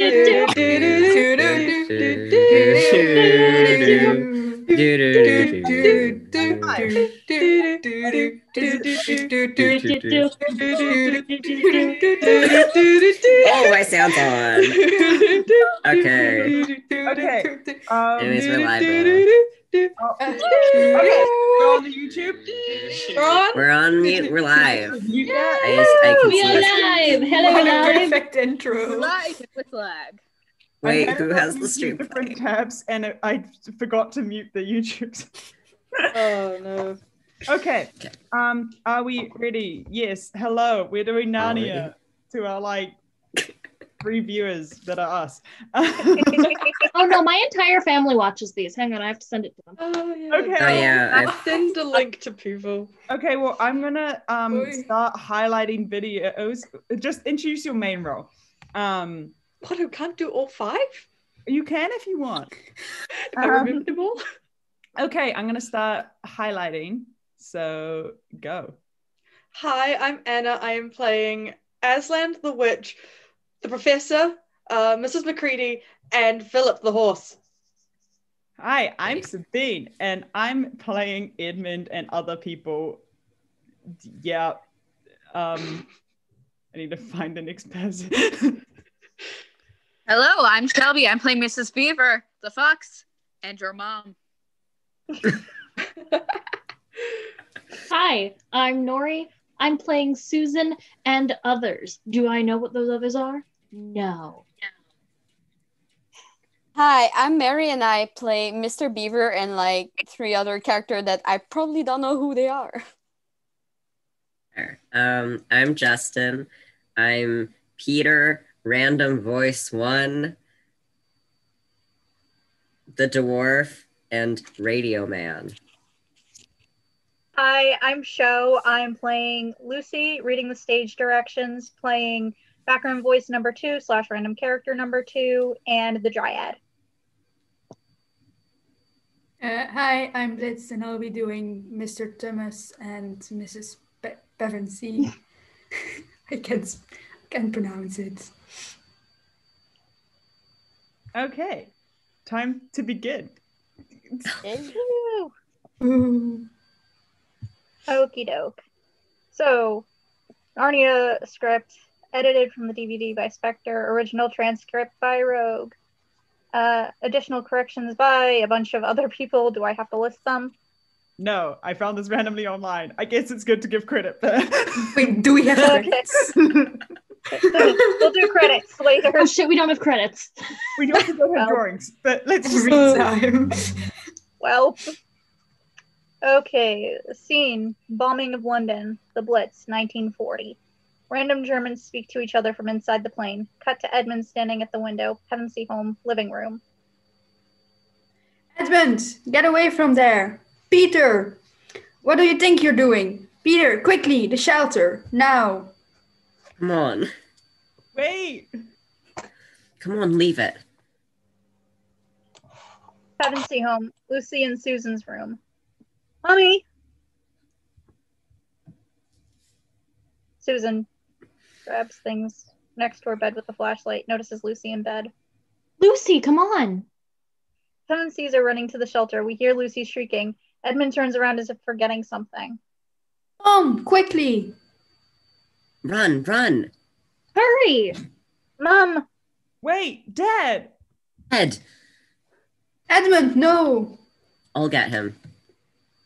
Oh, my sound's on. Okay. Okay. Anyways, we're live now. Okay, we're on the YouTube. We're on mute. We're live. Mute that. I can We see are us. live. Hello, What a live. perfect intro. Live with lag. Wait, I had who it has on the stream different playing? tabs, and I forgot to mute the YouTube. Oh no. Okay. Are we ready? Yes. Hello. We're doing Narnia to our like 3 viewers that are us. Oh no, my entire family watches these. Hang on, I have to send it to them. Oh yeah. Okay. Oh yeah, I'll send a link to people. Okay. Well, I'm gonna Oi. start highlighting videos. Just introduce your main role. What? I can't do all 5? You can if you want. If I remember them all. Okay. I'm gonna start highlighting. So go. Hi, I'm Anna. I am playing Aslan the Witch, the Professor, Mrs. McCready, and Philip the Horse. Hi, I'm Sabine, and I'm playing Edmund and other people. Yeah. I need to find the next person. Hello, I'm Shelby. I'm playing Mrs. Beaver, the fox, and your mom. Hi, I'm Nori. I'm playing Susan and others. Do I know what those others are? No. Hi, I'm Mary and I play Mr. Beaver and like 3 other characters that I probably don't know who they are. I'm Justin. I'm Peter, Random Voice 1, the Dwarf, and Radio Man. Hi, I'm Sho. I'm playing Lucy, reading the stage directions, playing background voice number 2 / random character number 2, and the Dryad. Hi, I'm Blitz, and I'll be doing Mr. Thomas and Mrs. Pevensey. I can't pronounce it. Okay, time to begin. Ooh. Okie doke. So, Narnia script, edited from the DVD by Spectre, original transcript by Rogue. Additional corrections by a bunch of other people. Do I have to list them? No, I found this randomly online. I guess it's good to give credit, but Wait, do we have credits? We'll do credits later. Oh shit, we don't have credits. we do have to go have Well. drawings. But let's just Every time. Well, okay. Scene: bombing of London, the Blitz, 1940. Random Germans speak to each other from inside the plane. Cut to Edmund standing at the window. Pevensey home, living room. Edmund, get away from there. Peter, what do you think you're doing? Peter, quickly, the shelter, now. Come on. wait. Come on, leave it. Pevensey home, Lucy and Susan's room. Mommy! Susan grabs things next to her bed with a flashlight, notices Lucy in bed. Lucy, come on. Pevensey's are running to the shelter. We hear Lucy shrieking. Edmund turns around as if forgetting something. Mom, quickly. Run, run. Hurry. Mom! Wait, Dad! Ed, Edmund, no. I'll get him.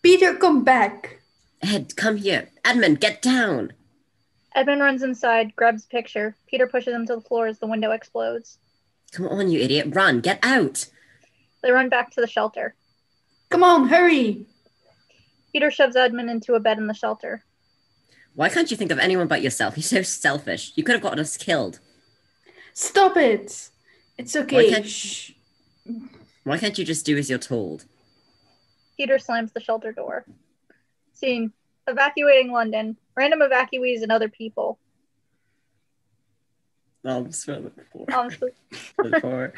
Peter, come back. Ed, come here. Edmund, get down. Edmund runs inside, grabs a picture. Peter pushes him to the floor as the window explodes. Come on, you idiot. Run, get out. They run back to the shelter. Come on, hurry. Peter shoves Edmund into a bed in the shelter. Why can't you think of anyone but yourself? You're so selfish. You could have gotten us killed. Stop it. It's Why okay. can't- Shh. Why can't you just do as you're told? Peter slams the shelter door. Scene: evacuating London. Random evacuees and other people. Alms for the poor. Alms for, The poor.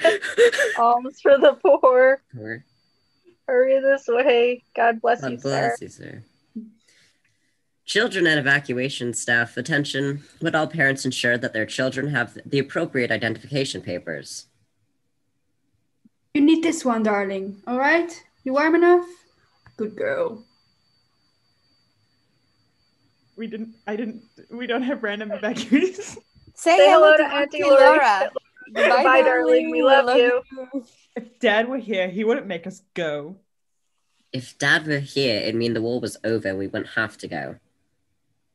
alms for the poor. Poor. Hurry this way. God bless you, God sir. bless you, sir. Children and evacuation staff, attention. Would all parents ensure that their children have the appropriate identification papers? You need this one, darling. All right? You warm enough? Good girl. We don't have random evacuees. Say hello hello to to Auntie Auntie Laura. Laura. Goodbye, darling. We love you. If Dad were here, he wouldn't make us go. If Dad were here, it'd mean the war was over and we wouldn't have to go.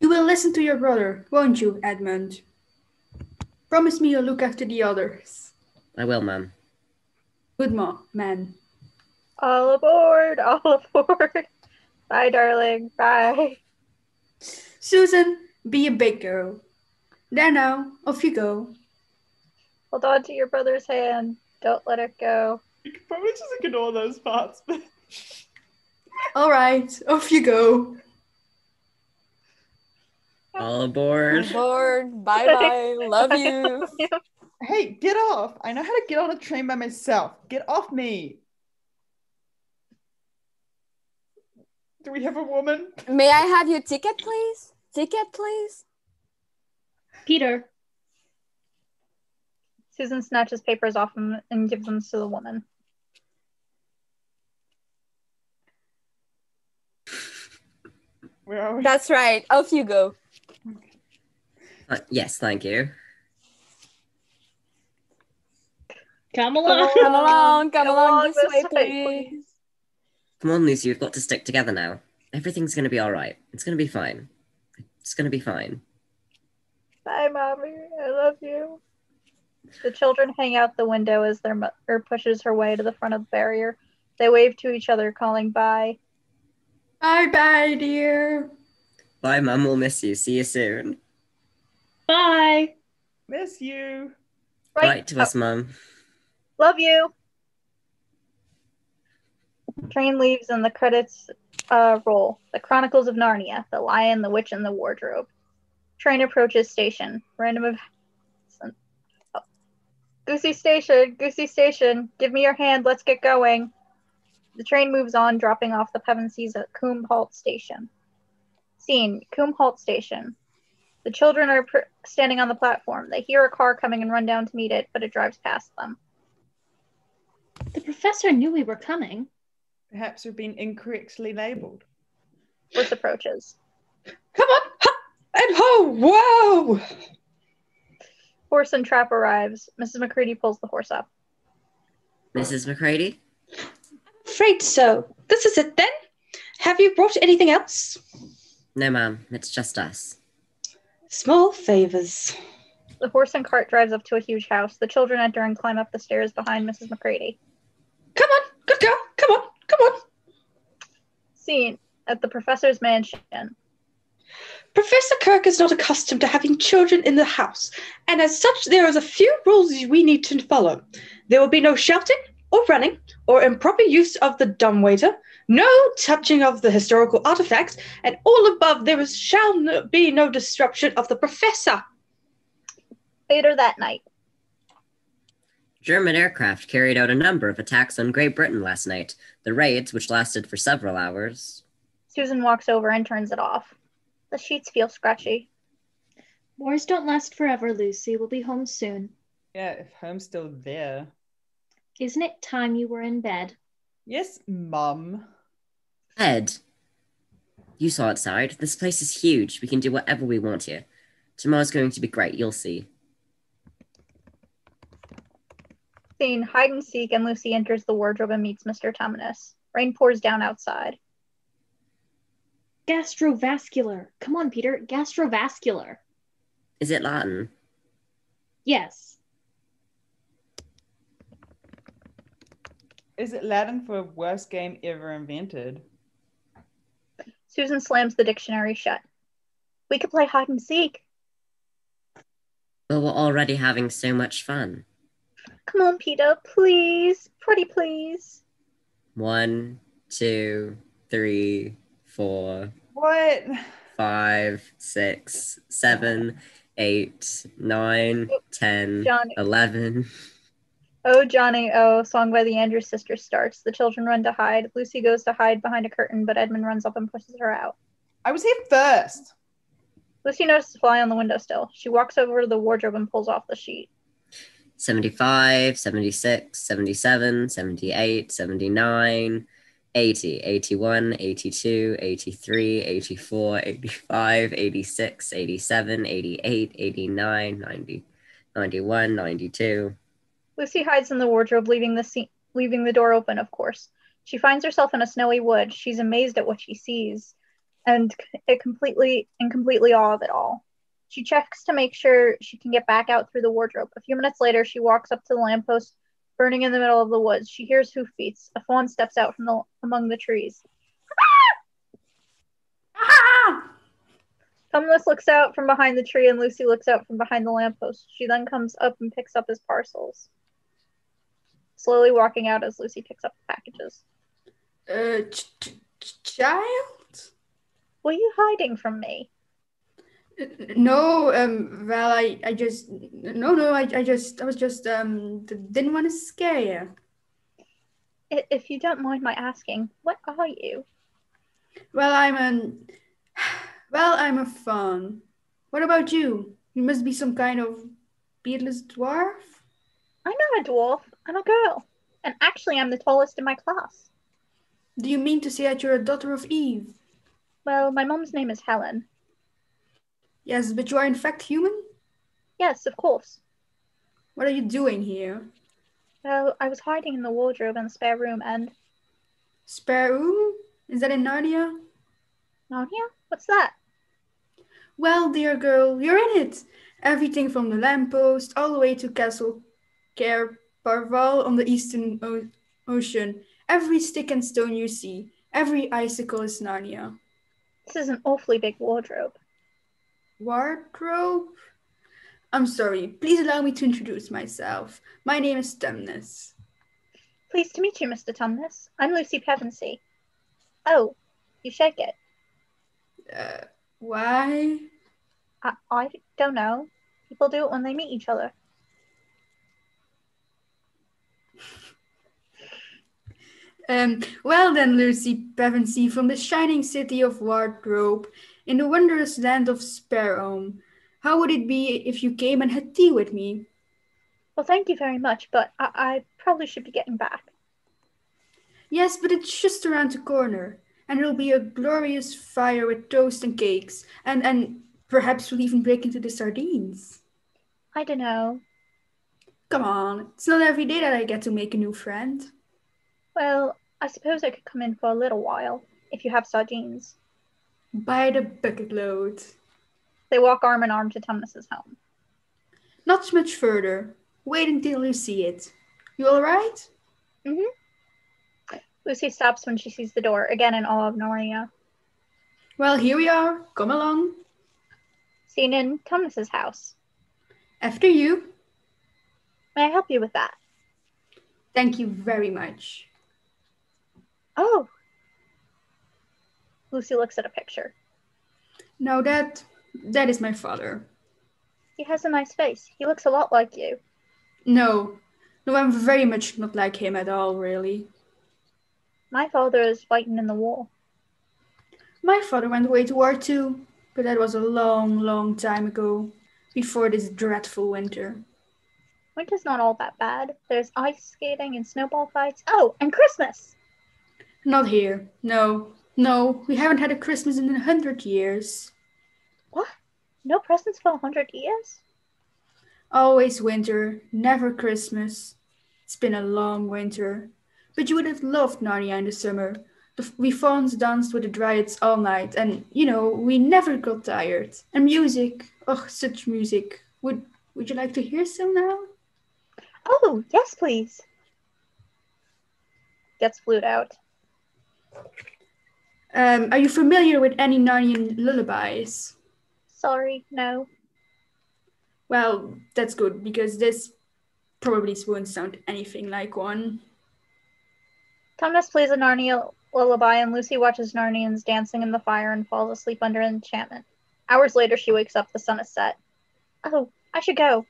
You will listen to your brother, won't you, Edmund? Promise me you'll look after the others. I will, Mum. Good man. All aboard, all aboard. Bye, darling. Bye. Susan, be a big girl. There now, off you go. Hold on to your brother's hand. Don't let it go. You could probably just ignore those parts. But All right, off you go. All aboard. Bored. Bye-bye. Love you. hey, get off! I know how to get on a train by myself. Get off me! Do we have a woman? May I have your ticket, please? Ticket, please? Peter, Susan snatches papers off him and gives them to the woman. Where are we? That's right. Off you go. Yes, thank you. come along. Come along this way, please. Come on, Lucy, we've got to stick together now. Everything's going to be all right. It's going to be fine. It's going to be fine. Bye, Mommy. I love you. The children hang out the window as their mother pushes her way to the front of the barrier. They wave to each other, calling bye. Bye-bye, dear. Bye, Mum. We'll miss you. See you soon. Bye. Miss you. Right to us, Mum. Love you. Train leaves and the credits roll. The Chronicles of Narnia, The Lion, the Witch, and the Wardrobe. Train approaches station. Goosey Station, give me your hand, let's get going. The train moves on, dropping off the Pevensies at Coombe Halt Station. Scene, Coombe Halt Station. The children are standing on the platform. They hear a car coming and run down to meet it, but it drives past them. The professor knew we were coming. Perhaps we've been incorrectly labelled. Horse approaches. Come on, ha, and ho, whoa! Horse and trap arrives. Mrs. McCready pulls the horse up. Mrs. McCready? Afraid so. This is it then. Have you brought anything else? No, Ma'am. It's just us. Small favors. The horse and cart drives up to a huge house. The children enter and climb up the stairs behind Mrs. McCready. Come on, good girl. Come on, come on. Scene at the professor's mansion. Professor Kirk is not accustomed to having children in the house, and as such there is a few rules we need to follow. There will be no shouting or running or improper use of the dumbwaiter, no touching of the historical artifacts, and all above there shall be no disruption of the professor. Later that night. German aircraft carried out a number of attacks on Great Britain last night. The raids, which lasted for several hours. Susan walks over and turns it off. The sheets feel scratchy. Wars don't last forever, Lucy. We'll be home soon. Yeah, if home's still there. Isn't it time you were in bed? Yes, Mum. Ed, you saw outside. This place is huge. We can do whatever we want here. Tomorrow's going to be great. You'll see. Scene, hide and seek, and Lucy enters the wardrobe and meets Mr. Tumnus. Rain pours down outside. Gastrovascular. Come on, Peter. Gastrovascular. Is it Latin? Yes. Is it Latin for worst game ever invented? Susan slams the dictionary shut. We could play hide and seek. But we're already having so much fun. Come on, Peter, please. Pretty please. 1, 2, 3, 4, What? 5, 6, 7, 8, 9, 10, Johnny. 11. Oh, Johnny, oh, song by the Andrews Sisters starts. The children run to hide. Lucy goes to hide behind a curtain, but Edmund runs up and pushes her out. I was here first. Lucy notices a fly on the windowsill. She walks over to the wardrobe and pulls off the sheet. 75, 76, 77, 78, 79, 80, 81, 82, 83, 84, 85, 86, 87, 88, 89, 90, 91, 92. Lucy hides in the wardrobe, leaving the door open, of course. She finds herself in a snowy wood. She's amazed at what she sees and completely awe of it all. She checks to make sure she can get back out through the wardrobe. A few minutes later, she walks up to the lamppost burning in the middle of the woods. She hears hoofbeats. A fawn steps out from among the trees. Tumnus looks out from behind the tree, and Lucy looks out from behind the lamppost. She then comes up and picks up his parcels, slowly walking out as Lucy picks up the packages. Child? What are you hiding from me? No, well, I just, no, I was just, didn't want to scare you. If you don't mind my asking, what are you? Well, I'm a fawn. What about you? You must be some kind of beardless dwarf? I'm not a dwarf. I'm a girl. And actually, I'm the tallest in my class. Do you mean to say that you're a daughter of Eve? Well, my mom's name is Helen. Yes, but you are in fact human? Yes, of course. What are you doing here? Well, I was hiding in the wardrobe in the spare room and... Spare room? Is that in Narnia? Narnia? What's that? Well, dear girl, you're in it. Everything from the lamppost all the way to Castle Cair Paravel on the eastern ocean. Every stick and stone you see, every icicle is Narnia. This is an awfully big wardrobe. Wardrobe? I'm sorry, please allow me to introduce myself. My name is Tumnus. Pleased to meet you, Mr. Tumnus. I'm Lucy Pevensey. Oh, you shake it. Why? I don't know. People do it when they meet each other. Well then, Lucy Pevensey from the shining city of Wardrobe, in the wondrous land of Sparehome. How would it be if you came and had tea with me? Well, thank you very much, but I probably should be getting back. Yes, but it's just around the corner, and it'll be a glorious fire with toast and cakes, and perhaps we'll even break into the sardines. I don't know. Come on, it's not every day that I get to make a new friend. Well, I suppose I could come in for a little while, if you have sardines. By the bucket load. They walk arm in arm to Tumnus's home. Not much further. Wait until you see it. You all right? Mm-hmm. Lucy stops when she sees the door, again in awe of Narnia. Well, here we are. Come along. Seen in Tumnus's house. After you. May I help you with that? Thank you very much. Oh. Lucy looks at a picture. Now that is my father. He has a nice face. He looks a lot like you. No, I'm very much not like him at all, really. My father is fighting in the war. My father went away to war too, but that was a long, long time ago, before this dreadful winter. Winter's not all that bad. There's ice skating and snowball fights. Oh, and Christmas! Not here. No, we haven't had a Christmas in 100 years. What? No presents for 100 years? Always winter, never Christmas. It's been a long winter. But you would have loved Narnia in the summer. We fawns danced with the dryads all night, and, we never got tired. And music. Oh, such music. Would you like to hear some now? Oh, yes, please. Gets flute out. Are you familiar with any Narnian lullabies? Sorry, no. Well, that's good, because this probably won't sound anything like one. Tumnus plays a Narnia lullaby, and Lucy watches Narnians dancing in the fire and falls asleep under enchantment. Hours later, she wakes up. The sun is set. Oh, I should go.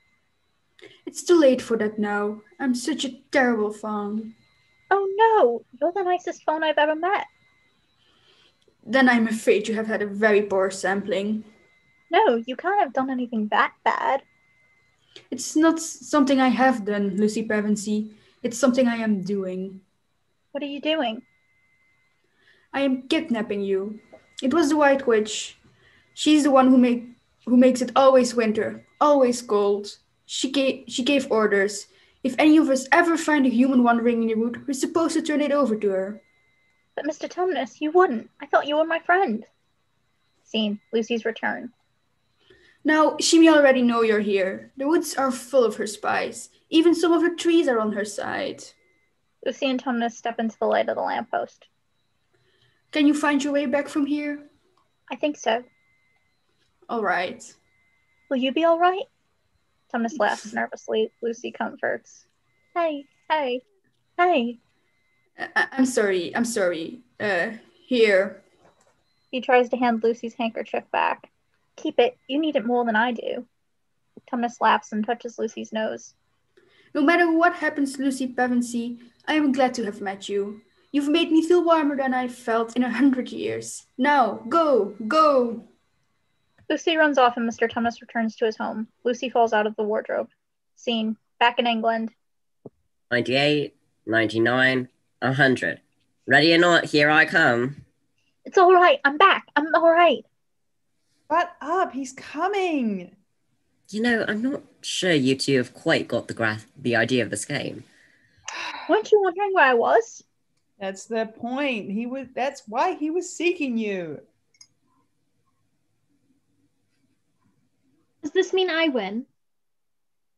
It's too late for that now. I'm such a terrible fawn. Oh no, you're the nicest fawn I've ever met. then I'm afraid you have had a very poor sampling. No, you can't have done anything that bad. It's not something I have done, Lucy Pevensey. It's something I am doing. What are you doing? I am kidnapping you. It was the White Witch. She's the one who makes it always winter, always cold. She gave orders. If any of us ever find a human wandering in the wood, we're supposed to turn it over to her. But Mr. Tumnus, you wouldn't. I thought you were my friend. Scene. Lucy's return. Now, she may already know you're here. The woods are full of her spies. Even some of the trees are on her side. Lucy and Tumnus step into the light of the lamppost. Can you find your way back from here? I think so. All right. Will you be all right? Tumnus laughs nervously. Lucy comforts. Hey. I'm sorry. Here. He tries to hand Lucy's handkerchief back. Keep it. You need it more than I do. Tumnus laughs and touches Lucy's nose. No matter what happens, Lucy Pevensey, I am glad to have met you. You've made me feel warmer than I've felt in 100 years. Now, go! Lucy runs off and Mr. Tumnus returns to his home. Lucy falls out of the wardrobe. Scene. Back in England. 98, 99, 100. Ready or not, here I come. It's all right. I'm back. I'm all right. Shut up. He's coming. You know, I'm not sure you two have quite got the idea of this game. Weren't you wondering where I was? That's the point. That's why he was seeking you. Does this mean I win?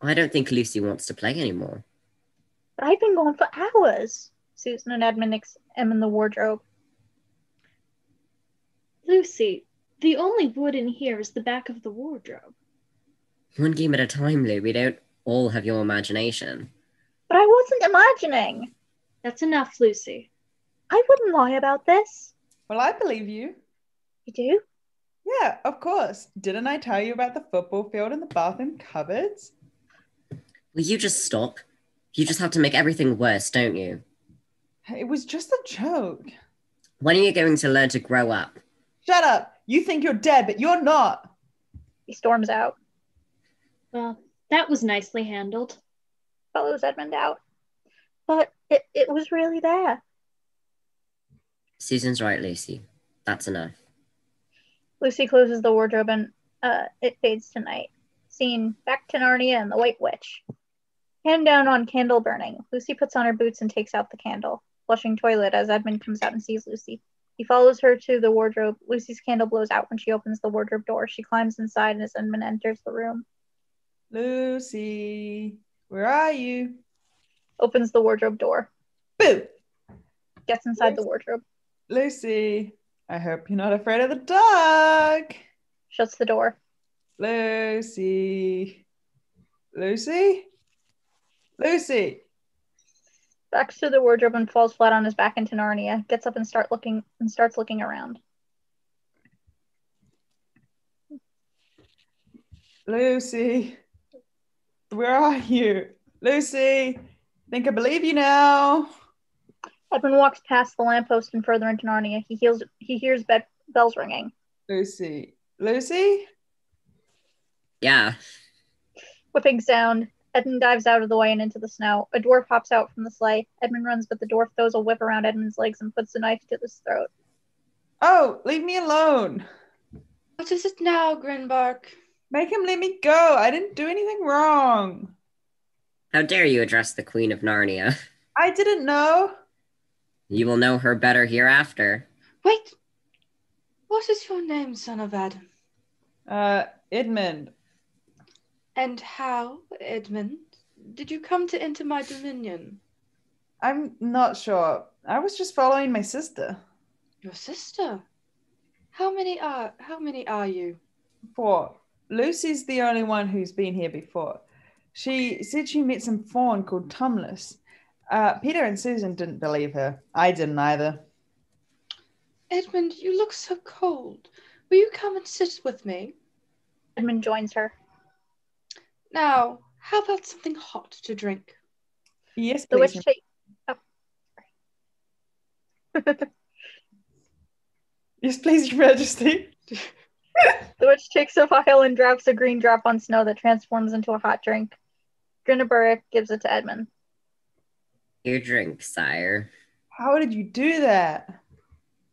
I don't think Lucy wants to play anymore. But I've been gone for hours. Susan and Edmund examine the wardrobe. Lucy, the only wood in here is the back of the wardrobe. One game at a time, Lou. We don't all have your imagination. But I wasn't imagining. That's enough, Lucy. I wouldn't lie about this. Well, I believe you. You do? Yeah, of course. Didn't I tell you about the football field and the bathroom cupboards? Will you just stop? You just have to make everything worse, don't you? It was just a joke. When are you going to learn to grow up? Shut up. You think you're dead, but you're not. He storms out. Well, that was nicely handled. Follows Edmund out. But it was really there. Susan's right, Lucy. That's enough. Lucy closes the wardrobe and it fades to night. Scene. Back to Narnia and the White Witch. Hand down on candle burning. Lucy puts on her boots and takes out the candle. Flushing toilet as Edmund comes out and sees Lucy. He follows her to the wardrobe. Lucy's candle blows out when she opens the wardrobe door. She climbs inside as Edmund enters the room. Lucy, where are you? Opens the wardrobe door. Boo! Gets inside the wardrobe. Lucy, I hope you're not afraid of the dark. Shuts the door. Lucy. Lucy? Lucy! Backs to the wardrobe and falls flat on his back into Narnia. Gets up and starts looking around. Lucy, where are you? Lucy, think I believe you now. Edmund walks past the lamppost and further into Narnia. He hears bells ringing. Lucy. Lucy? Yeah. Whipping sound. Edmund dives out of the way and into the snow. A dwarf hops out from the sleigh. Edmund runs, but the dwarf throws a whip around Edmund's legs and puts a knife to his throat. Oh, leave me alone. What is it now, Grinbark? Make him let me go. I didn't do anything wrong. How dare you address the Queen of Narnia? I didn't know. You will know her better hereafter. Wait. What is your name, son of Adam? Edmund. And how, Edmund, did you come to enter my dominion? I'm not sure. I was just following my sister. Your sister? How many are you? 4. Lucy's the only one who's been here before. She said she met some fawn called Tumnus. Peter and Susan didn't believe her. I didn't either. Edmund, you look so cold. Will you come and sit with me? Edmund joins her. Now, how about something hot to drink? Yes, The please. witch takes... Oh, Yes, please, Your Majesty. The witch takes a vial and drops a green drop on Snow that transforms into a hot drink. Grinaburic gives it to Edmund. Your drink, sire. How did you do that?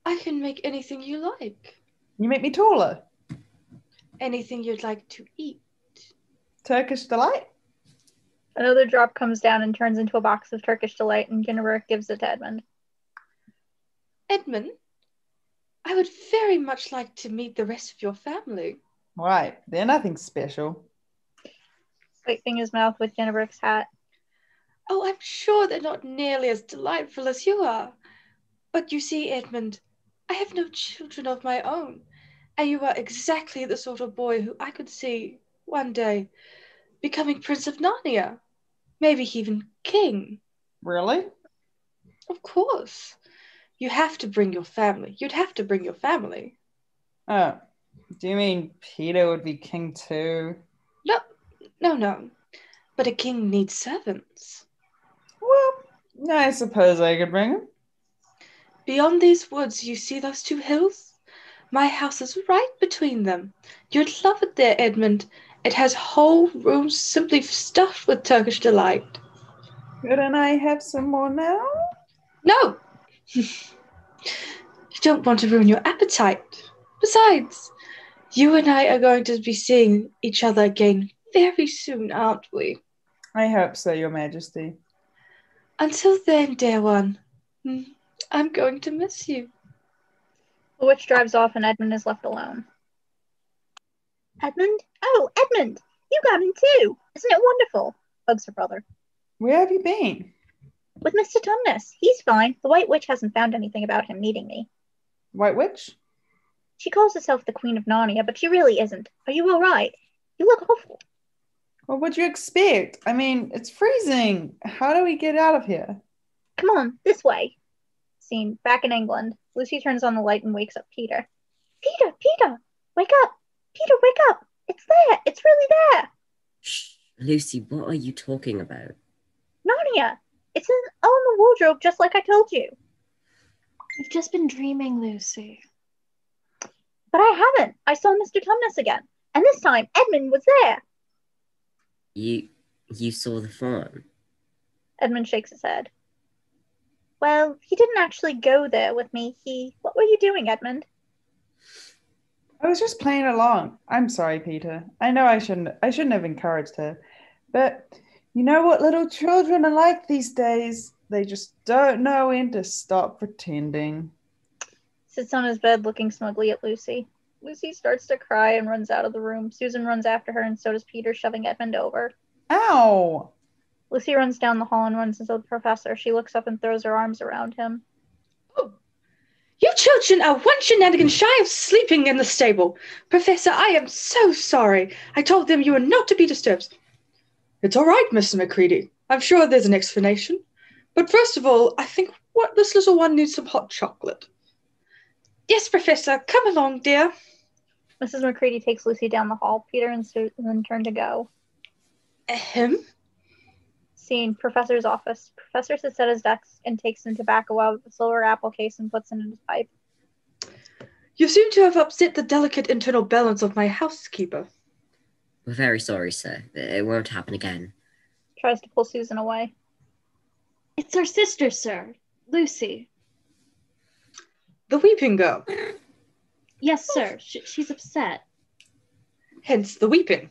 I can make anything you like. You make me taller. Anything you'd like to eat. Turkish delight? Another drop comes down and turns into a box of Turkish delight, and Grinaburic gives it to Edmund. Edmund, I would very much like to meet the rest of your family. Right, they're nothing special. Wiping his mouth with Ginnibric's hat. Oh, I'm sure they're not nearly as delightful as you are. But you see, Edmund, I have no children of my own, and you are exactly the sort of boy who I could see, one day, becoming Prince of Narnia. Maybe even King. Really? Of course. You have to bring your family. You'd have to bring your family. Oh, do you mean Peter would be king too? No. But a king needs servants. Well, I suppose I could bring him. Beyond these woods, you see those two hills? My house is right between them. You'd love it there, Edmund. It has whole rooms simply stuffed with Turkish delight. Couldn't I have some more now? No! You don't want to ruin your appetite. Besides, you and I are going to be seeing each other again very soon, aren't we? I hope so, Your Majesty. Until then, dear one, I'm going to miss you. The witch drives off and Edmund is left alone. Edmund? Oh, Edmund! You got in too! Isn't it wonderful? Hugs her brother. Where have you been? With Mr. Tumnus. He's fine. The White Witch hasn't found anything about him needing me. White Witch? She calls herself the Queen of Narnia, but she really isn't. Are you all right? You look awful. What would you expect? I mean, it's freezing. How do we get out of here? Come on, this way. Scene back in England. Lucy turns on the light and wakes up Peter. Peter, wake up. Peter, wake up. It's there. It's really there. Shh, Lucy, what are you talking about? Narnia. It's in the wardrobe, just like I told you. You've just been dreaming, Lucy. But I haven't. I saw Mr. Tumnus again. And this time, Edmund was there. You saw the fawn? Edmund shakes his head. Well, he didn't actually go there with me. What were you doing, Edmund? I was just playing along. I'm sorry, Peter. I know I shouldn't have encouraged her. But you know what little children are like these days? They just don't know when to stop pretending. Sits on his bed looking smugly at Lucy. Lucy starts to cry and runs out of the room. Susan runs after her, and so does Peter, shoving Edmund over. Ow! Lucy runs down the hall and runs into the professor. She looks up and throws her arms around him. Oh, you children are one shenanigan shy of sleeping in the stable. Professor, I am so sorry. I told them you were not to be disturbed. It's all right, Mr. Macready. I'm sure there's an explanation. But first of all, I think this little one needs some hot chocolate. Yes, Professor, come along, dear. Mrs. Macready takes Lucy down the hall. Peter and Susan turn to go. Ahem. Scene, Professor's office. Professor sits at his desk and takes some tobacco out of a silver apple case and puts it in his pipe. You seem to have upset the delicate internal balance of my housekeeper. We're very sorry, sir. It won't happen again. Tries to pull Susan away. It's our sister, sir. Lucy. The weeping girl. Yes, sir. She's upset. Hence the weeping.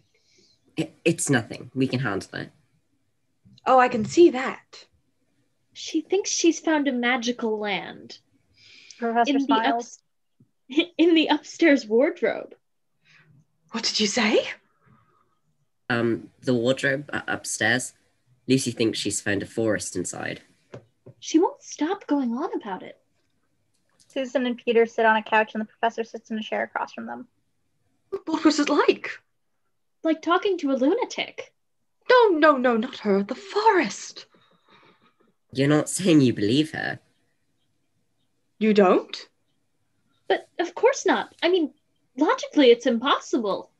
It's nothing. We can handle it. Oh, I can see that. She thinks she's found a magical land. Professor smiles. In the upstairs wardrobe. What did you say? The wardrobe upstairs. Lucy thinks she's found a forest inside. She won't stop going on about it. Susan and Peter sit on a couch and the professor sits in a chair across from them. What was it like? Like talking to a lunatic. No, not her. The forest. You're not saying you believe her? You don't? But of course not. I mean, logically, it's impossible.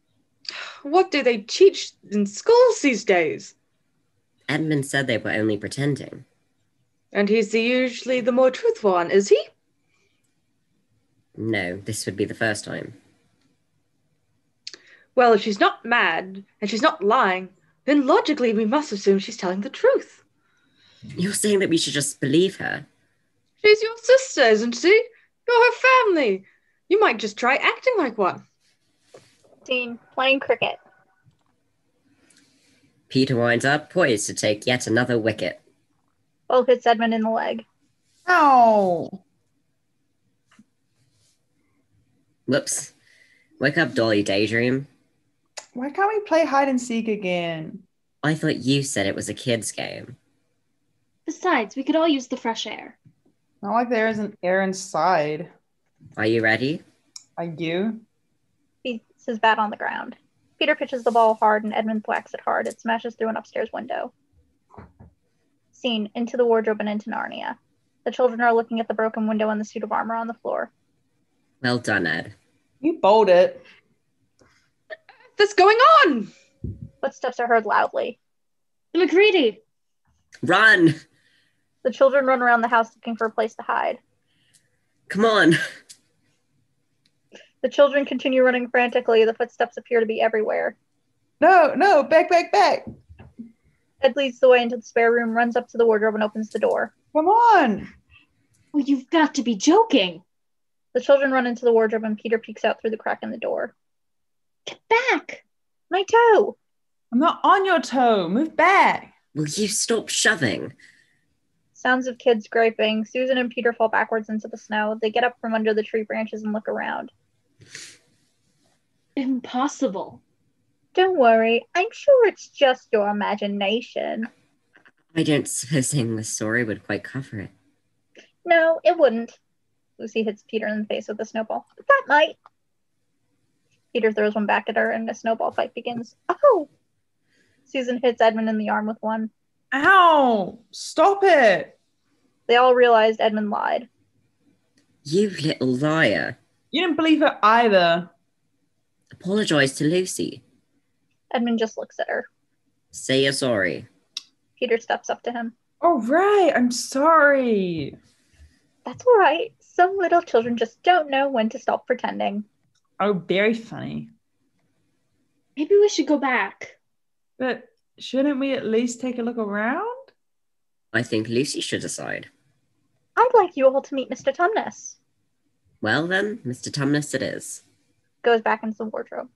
What do they teach in schools these days? Edmund said they were only pretending. And he's usually the more truthful one, is he? No, this would be the first time. Well, if she's not mad and she's not lying, then logically we must assume she's telling the truth. You're saying that we should just believe her? She's your sister, isn't she? You're her family. You might just try acting like one. Scene, playing cricket. Peter winds up, poised to take yet another wicket. Ball hits Edmund in the leg. Ow! Whoops. Wake up, Dolly Daydream. Why can't we play hide and seek again? I thought you said it was a kid's game. Besides, we could all use the fresh air. Not like there isn't air inside. Are you ready? Are you? Beats his bat on the ground. Peter pitches the ball hard and Edmund thwacks it hard. It smashes through an upstairs window. Scene, into the wardrobe and into Narnia. The children are looking at the broken window and the suit of armor on the floor. Well done, Ed. You bowled it. What's going on? Footsteps are heard loudly. The McCready! Run! The children run around the house looking for a place to hide. Come on! The children continue running frantically. The footsteps appear to be everywhere. No, back. Ed leads the way into the spare room, runs up to the wardrobe and opens the door. Come on. Well, you've got to be joking. The children run into the wardrobe and Peter peeks out through the crack in the door. Get back! My toe! I'm not on your toe. Move back. Will you stop shoving? Sounds of kids griping. Susan and Peter fall backwards into the snow. They get up from under the tree branches and look around. Impossible. Don't worry. I'm sure it's just your imagination. I don't suppose saying the story would quite cover it. No, it wouldn't. Lucy hits Peter in the face with a snowball. But that might. Peter throws one back at her and a snowball fight begins. Oh! Susan hits Edmund in the arm with one. Ow! Stop it. They all realized Edmund lied. You little liar. You didn't believe her either. Apologize to Lucy. Edmund just looks at her. Say you're sorry. Peter steps up to him. All right, I'm sorry. That's all right. Some little children just don't know when to stop pretending. Oh, very funny. Maybe we should go back. But shouldn't we at least take a look around? I think Lucy should decide. I'd like you all to meet Mr. Tumnus. Well then, Mr. Tumnus it is. Goes back into the wardrobe.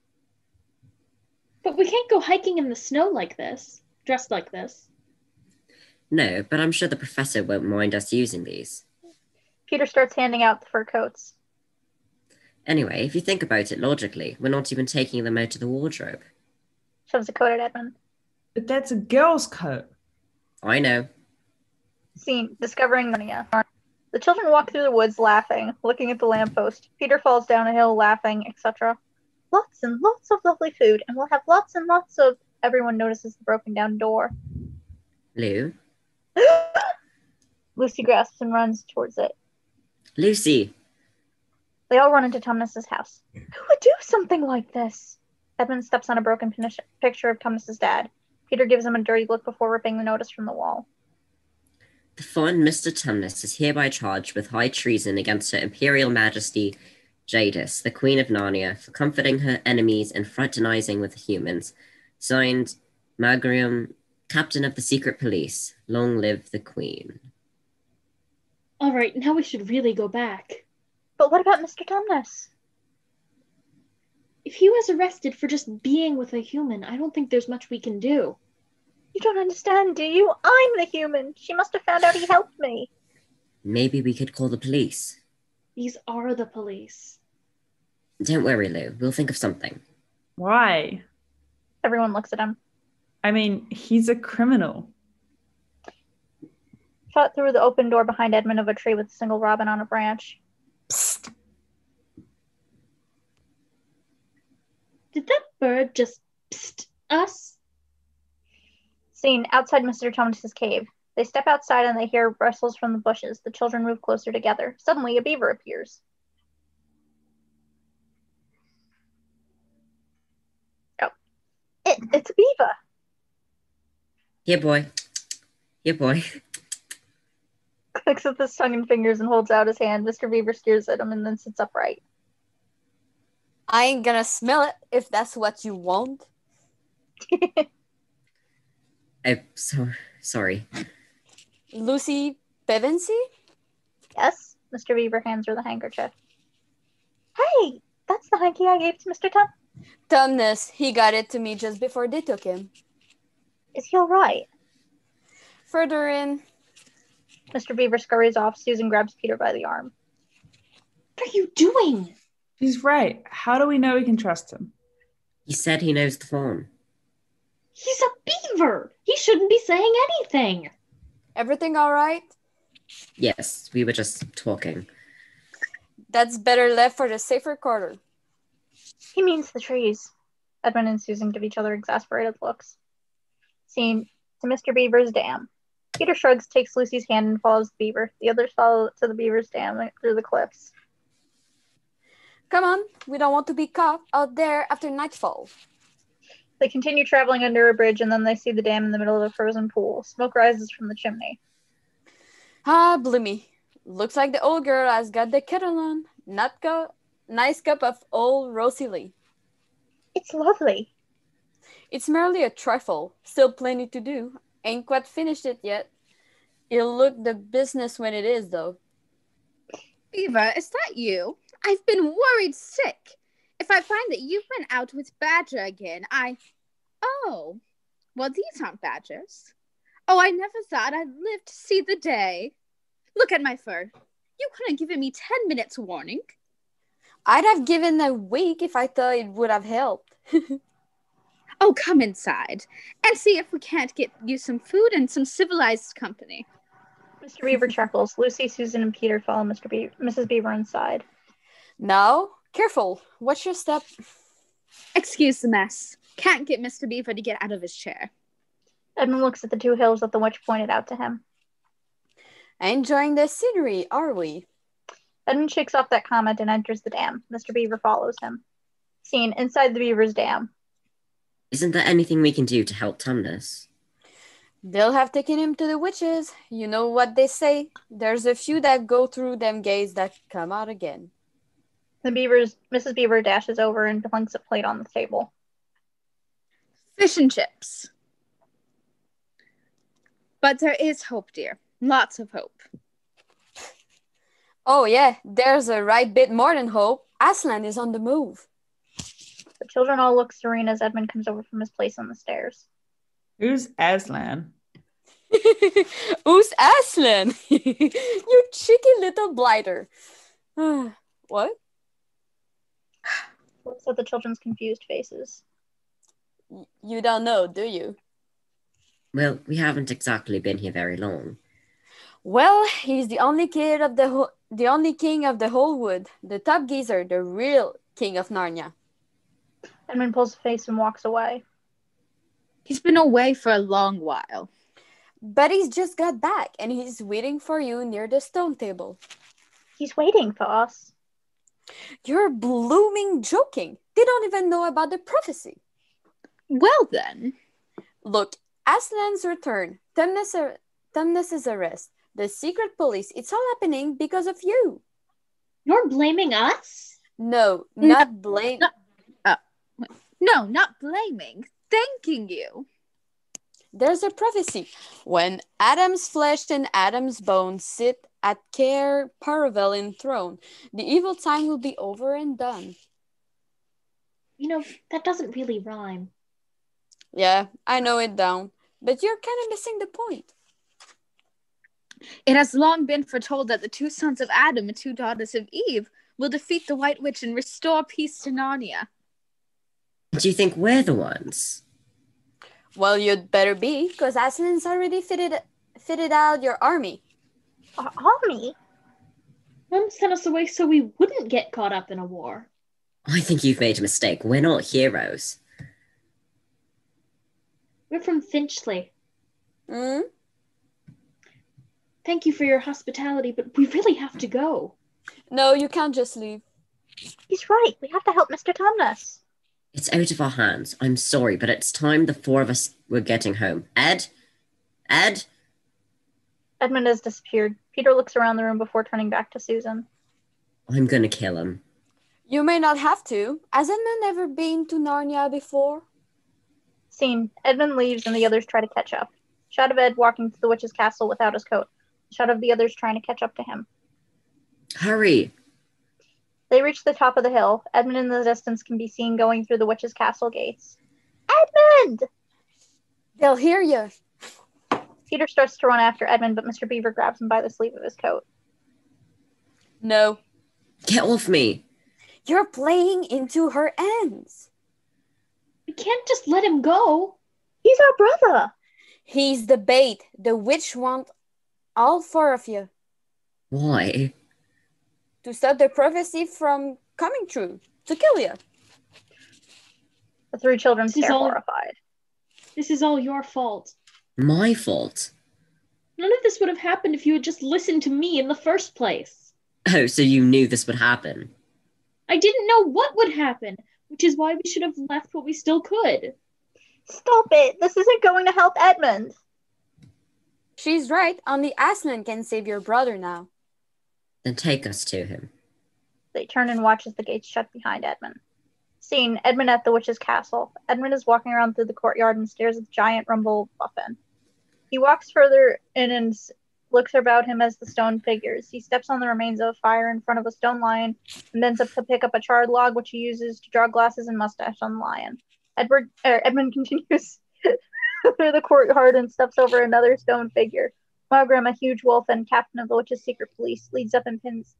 But we can't go hiking in the snow like this, dressed like this. No, but I'm sure the professor won't mind us using these. Peter starts handing out the fur coats. Anyway, if you think about it logically, we're not even taking them out of the wardrobe. Shoves a coat at Edmund. But that's a girl's coat. I know. Scene, discovering Narnia. The children walk through the woods laughing, looking at the lamppost. Peter falls down a hill laughing, etc. Lots and lots of lovely food, and we'll have lots and lots of... Everyone notices the broken down door. Lou? Lucy grasps and runs towards it. Lucy! They all run into Tumnus's house. Who would do something like this? Edmund steps on a broken picture of Tumnus's dad. Peter gives him a dirty look before ripping the notice from the wall. The fond Mr. Tumnus is hereby charged with high treason against Her Imperial Majesty Jadis, the Queen of Narnia, for comforting her enemies and fraternizing with the humans. Signed, Magrium, Captain of the Secret Police. Long live the Queen. All right, now we should really go back. But what about Mr. Tumnus? If he was arrested for just being with a human, I don't think there's much we can do. You don't understand, do you? I'm the human. She must have found out he helped me. Maybe we could call the police. These are the police. Don't worry, Lou. We'll think of something. Why? Everyone looks at him. I mean, he's a criminal. Shot through the open door behind Edmund of a tree with a single robin on a branch. Psst. Did that bird just psst us? Scene, outside Mr. Tumnus's cave. They step outside and they hear rustles from the bushes. The children move closer together. Suddenly, a beaver appears. Oh. It's a beaver. Here, boy. Here, boy. Looks at his tongue and fingers and holds out his hand. Mr. Beaver stares at him and then sits upright. I ain't gonna smell it if that's what you want. Sorry. Lucy Pevensey? Yes? Mr. Beaver hands her the handkerchief. Hey, that's the hanky I gave to Mr. Tum. Tumnus, he got it to me just before they took him. Is he alright? Further in. Mr. Beaver scurries off. Susan grabs Peter by the arm. What are you doing? He's right. How do we know we can trust him? He said he knows the phone. He's a beaver. He shouldn't be saying anything. Everything all right? Yes, we were just talking. That's better left for the safer quarter. He means the trees. Edmund and Susan give each other exasperated looks. Scene to Mr. Beaver's dam. Peter shrugs, takes Lucy's hand, and follows the beaver. The others follow to the beaver's dam through the cliffs. Come on, we don't want to be caught out there after nightfall. They continue traveling under a bridge, and then they see the dam in the middle of a frozen pool. Smoke rises from the chimney. Ah, bloomy. Looks like the old girl has got the kettle on. Nice cup of old rosy lee. It's lovely. It's merely a trifle. Still plenty to do. Ain't quite finished it yet. It'll look the business when it is, though. Beaver, is that you? I've been worried sick. If I find that you went out with Badger again, Oh, well, these aren't badgers. Oh, I never thought I'd live to see the day. Look at my fur. You could have given me 10 minutes warning. I'd have given a week if I thought it would have helped. Oh, come inside and see if we can't get you some food and some civilized company. Mr. Beaver chuckles. Lucy, Susan, and Peter follow Mrs. Beaver inside. Now, careful. Watch your step. Excuse the mess. Can't get Mr. Beaver to get out of his chair. Edmund looks at the two hills that the witch pointed out to him. Enjoying the scenery, are we? Edmund shakes off that comment and enters the dam. Mr. Beaver follows him. Scene inside the beaver's dam. Isn't there anything we can do to help Tumnus? They'll have taken him to the witches. You know what they say. There's a few that go through them gates that come out again. Mrs. Beaver dashes over and plunks a plate on the table. Fish and chips. But there is hope, dear. Lots of hope. Oh yeah, there's a right bit more than hope. Aslan is on the move. The children all look serene as Edmund comes over from his place on the stairs. Who's Aslan? Who's Aslan? You cheeky little blighter. What? Looks at the children's confused faces. You don't know, do you? Well, we haven't exactly been here very long. Well, he's the only king of the whole wood, the top geezer, the real king of Narnia. Edmund pulls a face and walks away. He's been away for a long while. But he's just got back, and he's waiting for you near the stone table. He's waiting for us. You're blooming joking. They don't even know about the prophecy. Well then. Look, Aslan's return, Tumnus's arrest, the secret police, it's all happening because of you. You're blaming us? No, not blame. No, not blaming. Thanking you. There's a prophecy. When Adam's flesh and Adam's bones sit at Cair Paravel throne, the evil time will be over and done. You know, that doesn't really rhyme. Yeah, I know it down. But you're kind of missing the point. It has long been foretold that the two sons of Adam and two daughters of Eve will defeat the White Witch and restore peace to Narnia. Do you think we're the ones? Well, you'd better be, because Aslan's already fitted out your army. Our army? Mom sent us away so we wouldn't get caught up in a war. I think you've made a mistake. We're not heroes. We're from Finchley. Hmm? Thank you for your hospitality, but we really have to go. No, you can't just leave. He's right. We have to help Mr. Tumnus. It's out of our hands. I'm sorry, but it's time the four of us were getting home. Ed? Edmund has disappeared. Peter looks around the room before turning back to Susan. I'm gonna kill him. You may not have to. Has Edmund ever been to Narnia before? Scene. Edmund leaves and the others try to catch up. Shot of Ed walking to the witch's castle without his coat. Shot of the others trying to catch up to him. Hurry! They reach the top of the hill. Edmund in the distance can be seen going through the witch's castle gates. Edmund! They'll hear you. Peter starts to run after Edmund, but Mr. Beaver grabs him by the sleeve of his coat. No. Get off me! You're playing into her ends. We can't just let him go. He's our brother! He's the bait. The witch wants all four of you Why? to stop the prophecy from coming true, to kill you. The three children This is stare all- horrified. This is all your fault. My fault? None of this would have happened if you had just listened to me in the first place. Oh, so you knew this would happen? I didn't know what would happen, which is why we should have left what we still could. Stop it! This isn't going to help Edmund! She's right. Only Aslan can save your brother now. Then take us to him. They turn and watch as the gates shut behind Edmund. Scene. Edmund at the witch's castle. Edmund is walking around through the courtyard and stares at the giant rumble muffin. He walks further in and looks about him as the stone figures. He steps on the remains of a fire in front of a stone lion and ends up to pick up a charred log, which he uses to draw glasses and mustache on the lion. Edmund continues through the courtyard and steps over another stone figure. Malgrim, a huge wolf and captain of the witch's secret police, leads up and pins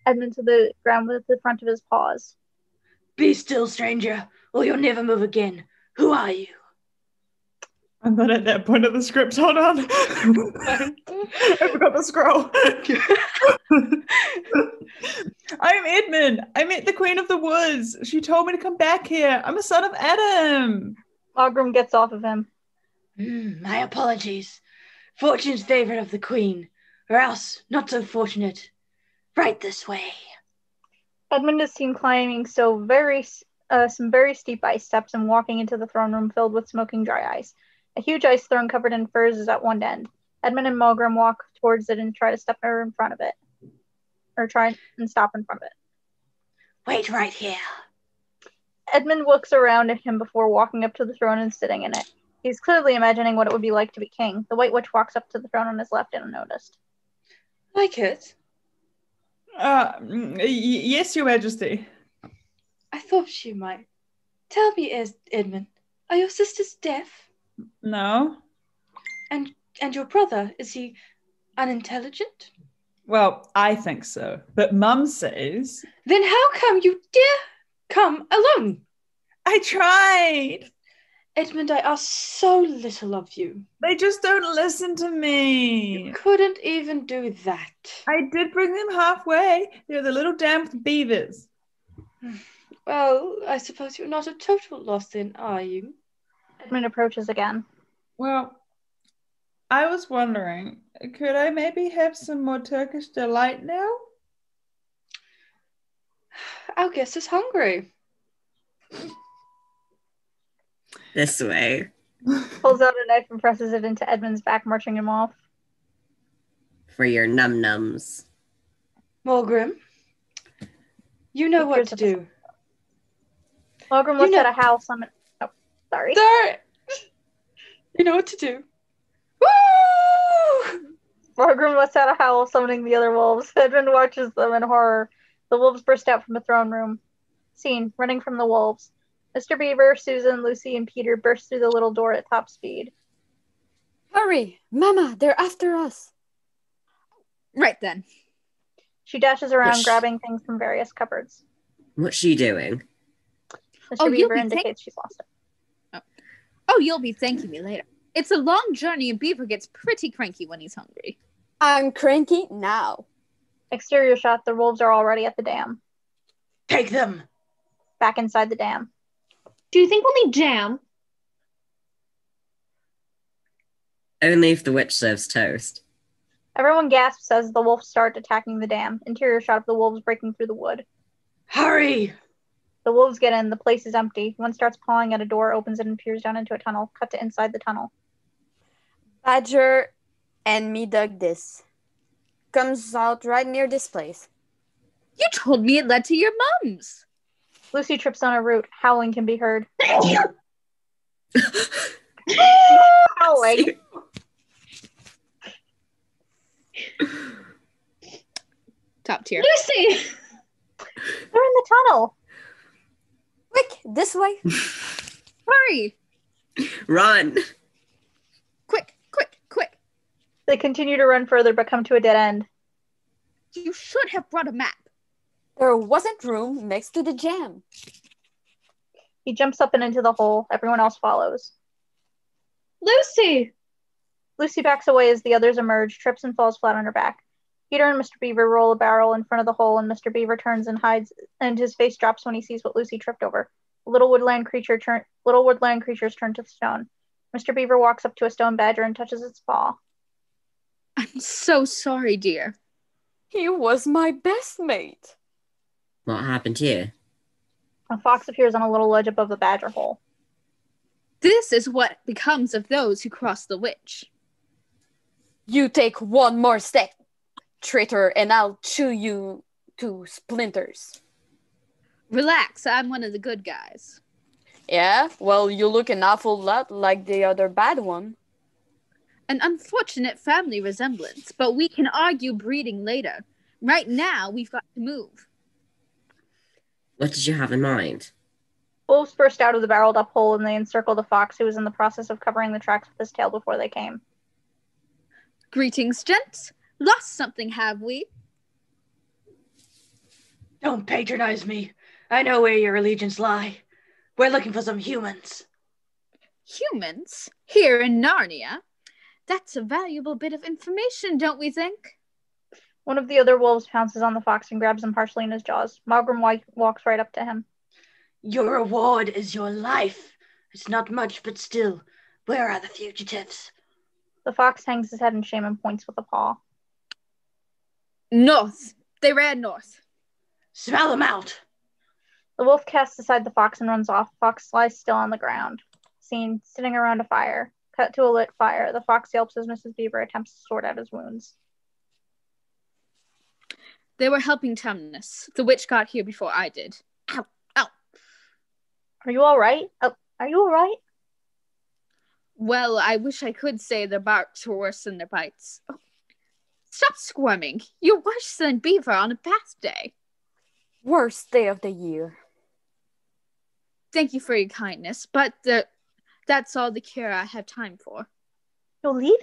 Edmund to the ground with the front of his paws. Be still, stranger, or you'll never move again. Who are you? I'm not at that point of the script. Hold on. I forgot the scroll. I'm Edmund. I met the Queen of the Woods. She told me to come back here. I'm a son of Adam. Malgrim gets off of him. My apologies. Fortune's favorite of the Queen, or else not so fortunate. Right this way. Edmund is seen climbing some very steep ice steps and walking into the throne room filled with smoking dry ice. A huge ice throne covered in furs is at one end. Edmund and Malgrim walk towards it and try to step in front of it. Or try and stop in front of it. Wait right here. Edmund looks around at him before walking up to the throne and sitting in it. He's clearly imagining what it would be like to be king. The White Witch walks up to the throne on his left unnoticed. Like it? Yes, Your Majesty. I thought you might. Tell me, Edmund, are your sisters deaf? No. And your brother, is he unintelligent? Well, I think so. But Mum says... Then how come you dare come alone? I tried. Edmund, I ask so little of you. They just don't listen to me. You couldn't even do that. I did bring them halfway. They're the little damn beavers. Well, I suppose you're not a total loss then, are you? Edmund approaches again. Well, I was wondering, could I maybe have some more Turkish delight now? Our guest is hungry. This way. Pulls out a knife and presses it into Edmund's back, marching him off. For your num-nums. Malgrim, you know what to do. Malgrim looks at a howl summon. Oh, sorry. You know what to do. Woo! Malgrim lets out a howl, summoning the other wolves. Edmund watches them in horror. The wolves burst out from the throne room. Scene, running from the wolves. Mr. Beaver, Susan, Lucy, and Peter burst through the little door at top speed. Hurry! Mama, they're after us. Right then. She dashes around, Which- grabbing things from various cupboards. What's she doing? Mr. Oh, you'll Beaver be indicates she's lost it. Oh, you'll be thanking me later. It's a long journey and Beaver gets pretty cranky when he's hungry. I'm cranky now. Exterior shot, the wolves are already at the dam. Take them. Back inside the dam. Do you think we'll need jam? Only if the witch serves toast. Everyone gasps as the wolves start attacking the dam. Interior shot of the wolves breaking through the wood. Hurry! The wolves get in. The place is empty. One starts pawing at a door, opens it, and peers down into a tunnel. Cut to inside the tunnel. Badger And me dug this. Comes out right near this place. You told me it led to your mum's. Lucy trips on a root. Howling can be heard. Howling. Top tier. Lucy! They're in the tunnel. Quick, this way. Hurry! Run! Quick, quick, quick. They continue to run further but come to a dead end. You should have brought a map. There wasn't room next to the jam. He jumps up and into the hole. Everyone else follows. Lucy! Lucy backs away as the others emerge, trips and falls flat on her back. Peter and Mr. Beaver roll a barrel in front of the hole, and Mr. Beaver turns and hides, and his face drops when he sees what Lucy tripped over. Little woodland creatures turn to stone. Mr. Beaver walks up to a stone badger and touches its paw. I'm so sorry, dear. He was my best mate. What happened here? A fox appears on a little ledge above the badger hole. This is what becomes of those who cross the witch. You take one more step, traitor, and I'll chew you to splinters. Relax, I'm one of the good guys. Yeah, well, you look an awful lot like the other bad one. An unfortunate family resemblance, but we can argue breeding later. Right now, we've got to move. What did you have in mind? Wolves burst out of the barreled up hole and they encircle the fox, who was in the process of covering the tracks with his tail before they came. Greetings, gents. Lost something, have we? Don't patronize me. I know where your allegiance lie. We're looking for some humans. Humans? Here in Narnia? That's a valuable bit of information, don't we think? One of the other wolves pounces on the fox and grabs him partially in his jaws. Malgrim walks right up to him. Your reward is your life. It's not much, but still, where are the fugitives? The fox hangs his head in shame and points with a paw. North. They ran north. Smell them out. The wolf casts aside the fox and runs off. The fox lies still on the ground. Scene, sitting around a fire. Cut to a lit fire. The fox yelps as Mrs. Beaver attempts to sort out his wounds. They were helping Tumnus. The witch got here before I did. Ow, ow. Are you all right? Are you all right? Well, I wish I could say their barks were worse than their bites. Oh, stop squirming. You're worse than Beaver on a bath day. Worst day of the year. Thank you for your kindness, but that's all the care I have time for. You're leaving?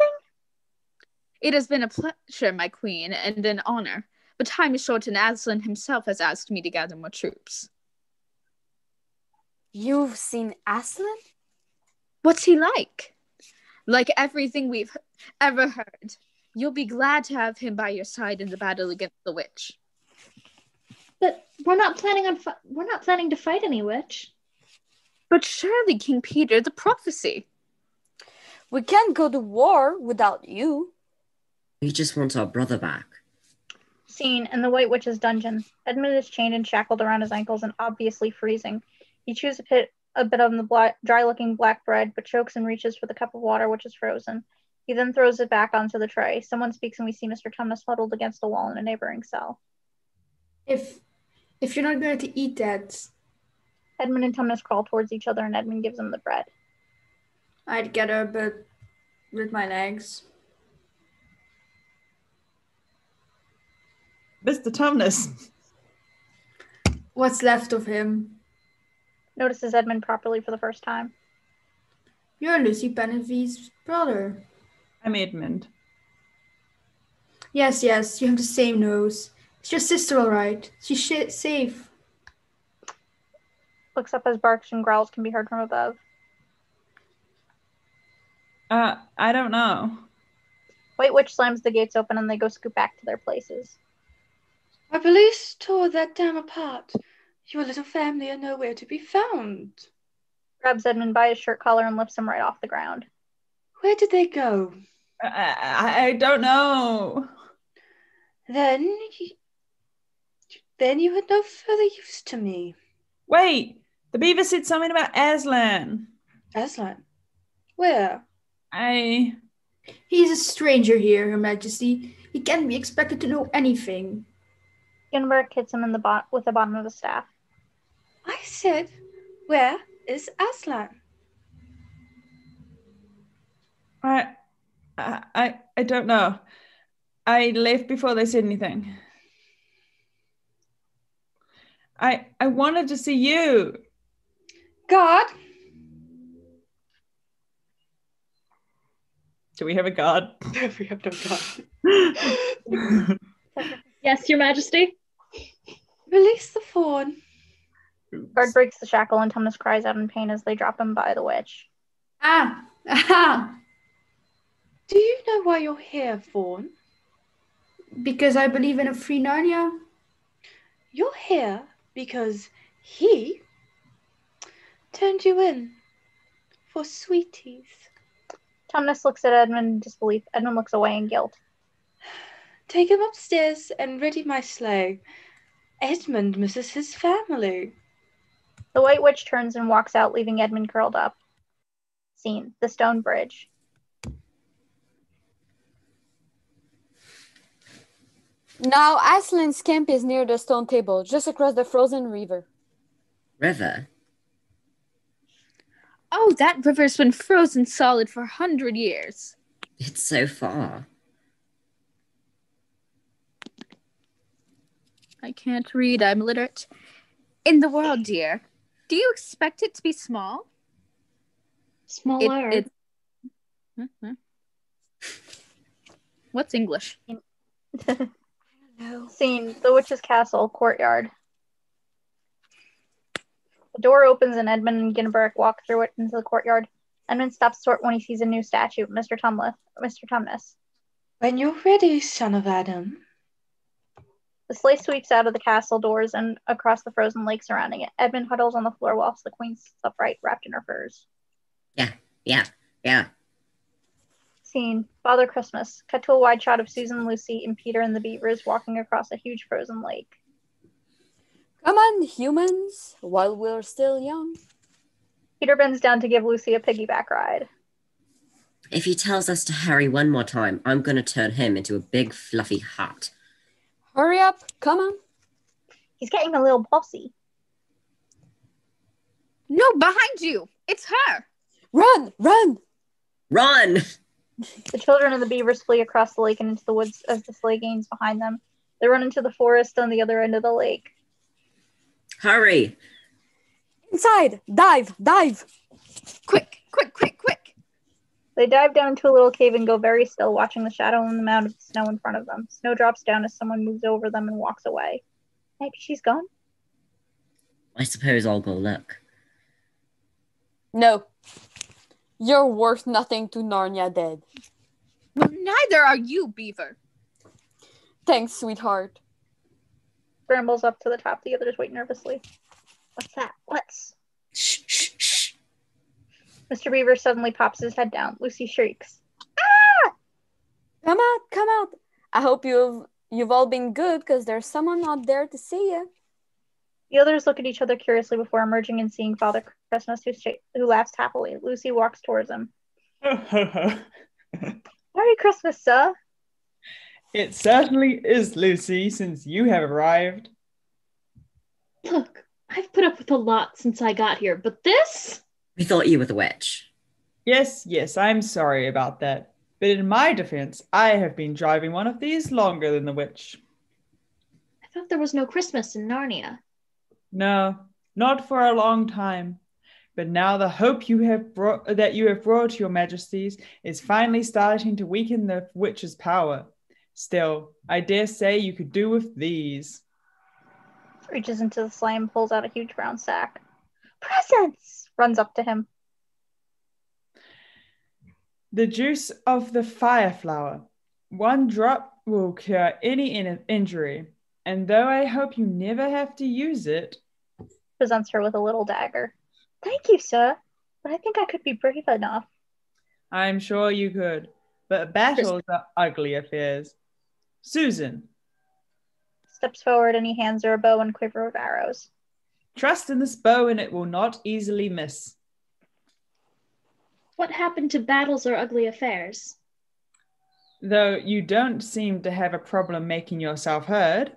It has been a pleasure, my queen, and an honor. But time is short, and Aslan himself has asked me to gather more troops. You've seen Aslan? What's he like? Like everything we've ever heard. You'll be glad to have him by your side in the battle against the witch. But we're not planning to fight any witch. But surely, King Peter, the prophecy. We can't go to war without you. We just want our brother back. Scene, in the White Witch's dungeon. Edmund is chained and shackled around his ankles and obviously freezing. He chews a bit of the dry-looking black bread, but chokes and reaches for the cup of water, which is frozen. He then throws it back onto the tray. Someone speaks and we see Mr. Tumnus huddled against the wall in a neighboring cell. If you're not going to eat that, Edmund and Tumnus crawl towards each other and Edmund gives them the bread. I'd get her, but with my legs. Mr. Tumnus. What's left of him? Notices Edmund properly for the first time. You're Lucy Pennevy's brother. I'm Edmund. Yes, you have the same nose. Is your sister all right? She's safe. Looks up as barks and growls can be heard from above. I don't know. White Witch slams the gates open and they go scoot back to their places. Our police tore that dam apart. Your little family are nowhere to be found. Grabs Edmund by his shirt collar and lifts him right off the ground. Where did they go? I don't know. Then you had no further use to me. Wait, the beaver said something about Aslan. Aslan? Where? He is a stranger here, Her Majesty. He can't be expected to know anything. Gunberg hits him in with the bottom of the staff. I said, where is Aslan? I don't know. I left before they said anything. I wanted to see you. God. Do we have a guard? We have no God. Yes, Your Majesty. Release the fawn. Guard breaks the shackle and Tumnus cries out in pain as they drop him by the witch. Ah! Aha! Do you know why you're here, fawn? Because I believe in a free Narnia. You're here because he turned you in for sweeties. Tumnus looks at Edmund in disbelief. Edmund looks away in guilt. Take him upstairs and ready my sleigh. Edmund misses his family. The White Witch turns and walks out, leaving Edmund curled up. Scene: the stone bridge. Now Aslan's camp is near the stone table, just across the frozen river. River? Oh, that river's been frozen solid for 100 years. It's so far. I can't read, I'm illiterate. In the world, dear, do you expect it to be small? Smaller. What's English? Scene: the witch's castle, courtyard. The door opens and Edmund and Ginberic walk through it into the courtyard. Edmund stops short when he sees a new statue, Mr. Tumnus. When you're ready, son of Adam. The sleigh sweeps out of the castle doors and across the frozen lake surrounding it. Edmund huddles on the floor whilst the queen sits upright, wrapped in her furs. Yeah. Scene: Father Christmas. Cut to a wide shot of Susan, Lucy, and Peter and the Beavers walking across a huge frozen lake. Come on, humans, while we're still young. Peter bends down to give Lucy a piggyback ride. If he tells us to hurry one more time, I'm going to turn him into a big fluffy hat. Hurry up, come on. He's getting a little bossy. No, behind you! It's her! Run! Run! The children of the Beavers flee across the lake and into the woods as the sleigh gains behind them. They run into the forest on the other end of the lake. Hurry! Inside! Dive! Quick! They dive down into a little cave and go very still, watching the shadow on the mound of snow in front of them. Snow drops down as someone moves over them and walks away. Maybe she's gone? I suppose I'll go look. No. You're worth nothing to Narnia dead. Well, neither are you, Beaver. Thanks, sweetheart. Scrambles up to the top. The others wait nervously. What's that? Shh. Mr. Beaver suddenly pops his head down. Lucy shrieks. Come out. I hope you've all been good, because there's someone out there to see you. The others look at each other curiously before emerging and seeing Father Christmas, who laughs happily. Lucy walks towards him. Merry Merry Christmas, sir. It certainly is, Lucy, since you have arrived. Look, I've put up with a lot since I got here, but this? We thought you were the witch. Yes, I'm sorry about that. But in my defense, I have been driving one of these longer than the witch. I thought there was no Christmas in Narnia. No, not for a long time. But now the hope that you have brought, Your Majesties, is finally starting to weaken the witch's power. Still, I dare say you could do with these. Reaches into the sleigh and pulls out a huge brown sack. Presents! Runs up to him. The juice of the fire flower. One drop will cure any injury. And though I hope you never have to use it. Presents her with a little dagger. Thank you, sir. But I think I could be brave enough. I'm sure you could. But battles are ugly affairs. Susan. Steps forward and he hands her a bow and quiver of arrows. Trust in this bow and it will not easily miss. What happened to battles or ugly affairs? though you don't seem to have a problem making yourself heard.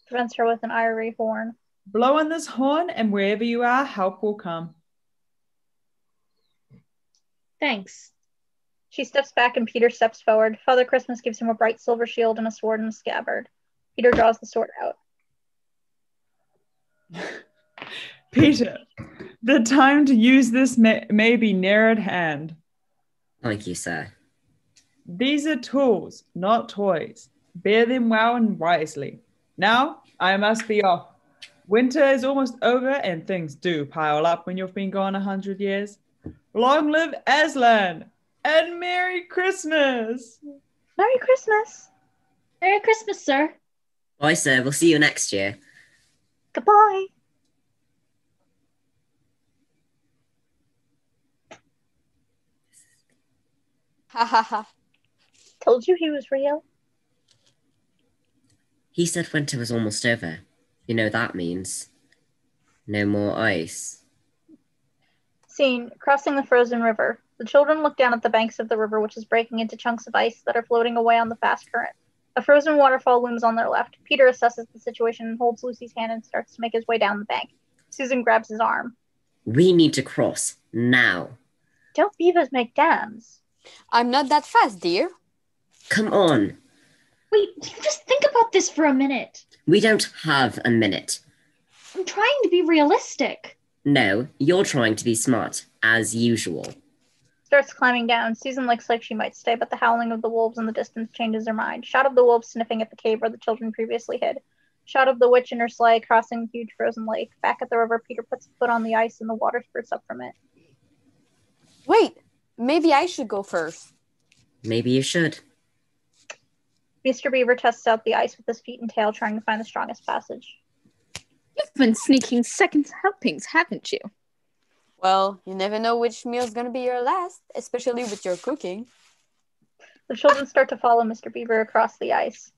Prevents her with an ivory horn. Blow on this horn, and wherever you are, help will come. Thanks. She steps back and Peter steps forward. Father Christmas gives him a bright silver shield and a sword in a scabbard. Peter draws the sword out. Peter, the time to use this may be near at hand. Thank you, sir. These are tools, not toys. Bear them well and wisely. Now, I must be off. Winter is almost over and things do pile up when you've been gone 100 years. Long live Aslan and Merry Christmas! Merry Christmas! Merry Christmas, sir. Bye, sir. We'll see you next year. Goodbye! Ha ha ha. Told you he was real. He said winter was almost over. You know that means no more ice. Scene, crossing the frozen river. The children look down at the banks of the river, which is breaking into chunks of ice that are floating away on the fast current. A frozen waterfall looms on their left. Peter assesses the situation and holds Lucy's hand and starts to make his way down the bank. Susan grabs his arm. We need to cross now. Don't beavers make dams? I'm not that fast, dear. Come on. Wait, just think about this for a minute. We don't have a minute. I'm trying to be realistic. No, you're trying to be smart, as usual. Starts climbing down. Susan looks like she might stay, but the howling of the wolves in the distance changes her mind. Shot of the wolves sniffing at the cave where the children previously hid. Shot of the witch in her sleigh crossing the huge frozen lake. Back at the river, Peter puts a foot on the ice and the water spurts up from it. Wait, maybe I should go first. Maybe you should. Mr. Beaver tests out the ice with his feet and tail, trying to find the strongest passage. You've been sneaking second helpings, haven't you? Well, you never know which meal's gonna be your last, especially with your cooking. The children start to follow Mr. Beaver across the ice.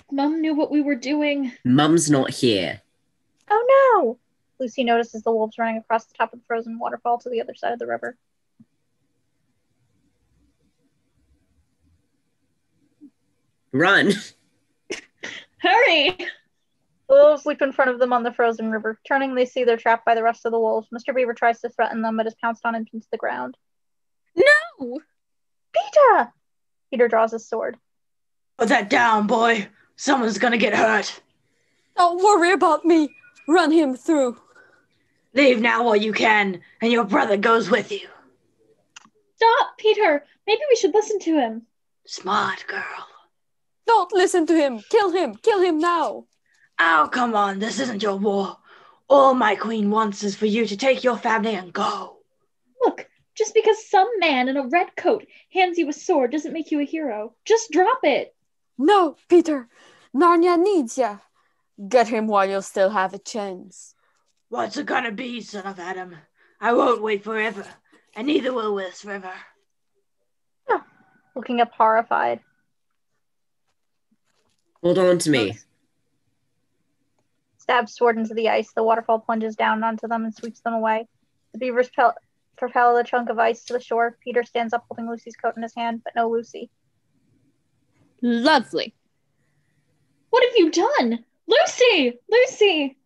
Mum knew what we were doing. Mum's not here. Oh no! Lucy notices the wolves running across the top of the frozen waterfall to the other side of the river. Run! Hurry! The wolves leap in front of them on the frozen river. Turning, they see they're trapped by the rest of the wolves. Mr. Beaver tries to threaten them, but is pounced on and pinned to the ground. No! Peter! Peter draws his sword. Put that down, boy. Someone's gonna get hurt. Don't worry about me. Run him through. Leave now while you can, and your brother goes with you. Stop, Peter! Maybe we should listen to him. Smart girl. Don't listen to him. Kill him. Kill him now. Oh, come on. This isn't your war. All my queen wants is for you to take your family and go. Look, just because some man in a red coat hands you a sword doesn't make you a hero. Just drop it. No, Peter. Narnia needs ya. Get him while you'll still have a chance. What's it gonna be, son of Adam? I won't wait forever, and neither will this river. Looking up horrified. Hold on to me. Stabs sword into the ice. The waterfall plunges down onto them and sweeps them away. The beavers propel the chunk of ice to the shore. Peter stands up holding Lucy's coat in his hand, but no Lucy. Lovely. What have you done? Lucy! Lucy!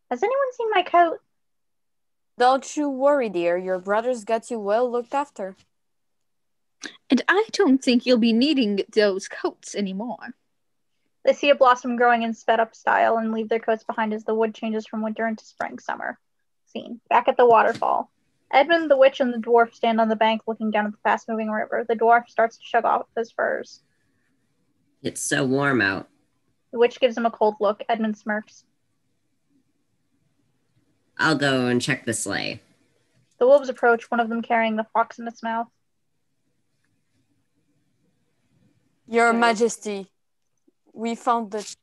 Has anyone seen my coat? Don't you worry, dear. Your brother's got you well looked after. And I don't think you'll be needing those coats anymore. They see a blossom growing in sped up style and leave their coats behind as the wood changes from winter into spring, summer. Scene. Back at the waterfall. Edmund, the witch, and the dwarf stand on the bank looking down at the fast-moving river. The dwarf starts to shove off his furs. It's so warm out. The witch gives him a cold look. Edmund smirks. I'll go and check the sleigh. The wolves approach, one of them carrying the fox in its mouth. Your Majesty, we found the...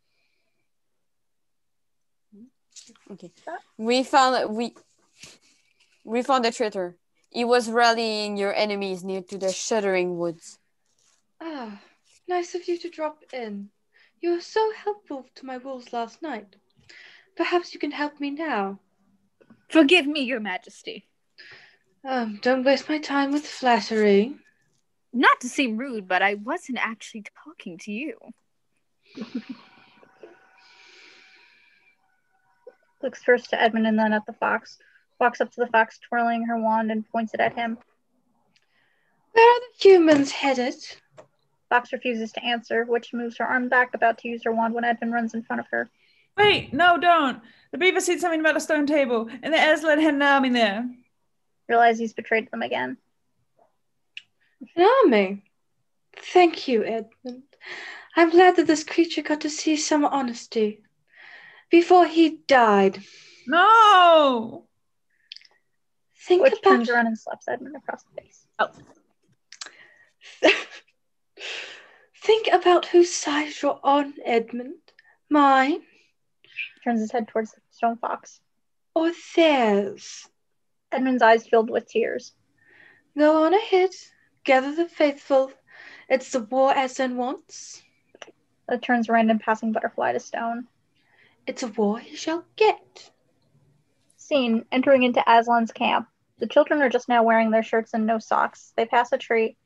Okay. We found the traitor. He was rallying your enemies near to the shuddering woods. Ah, nice of you to drop in. You were so helpful to my wolves last night. Perhaps you can help me now. Forgive me, Your Majesty. Don't waste my time with flattery. Not to seem rude, but I wasn't actually talking to you. Looks first to Edmund and then at the fox. Walks up to the fox, twirling her wand, and points it at him. Where are the humans headed? Fox refuses to answer, Witch moves her arm back, about to use her wand when Edmund runs in front of her. Wait, no, don't. The beaver said something about a stone table, and the Aslan had an army there. Realize he's betrayed them again. An army? Thank you, Edmund. I'm glad that this creature got to see some honesty. Before he died. No! Witch turns around and slaps Edmund across the face. Oh. Think about whose side you're on, Edmund. Mine? Turns his head towards the stone fox. Or theirs? Edmund's eyes filled with tears. Go on ahead. Gather the faithful. It's the war Aslan wants. It turns random passing butterfly to stone. It's a war he shall get. Scene, entering into Aslan's camp. The children are just now wearing their shirts and no socks. They pass a tree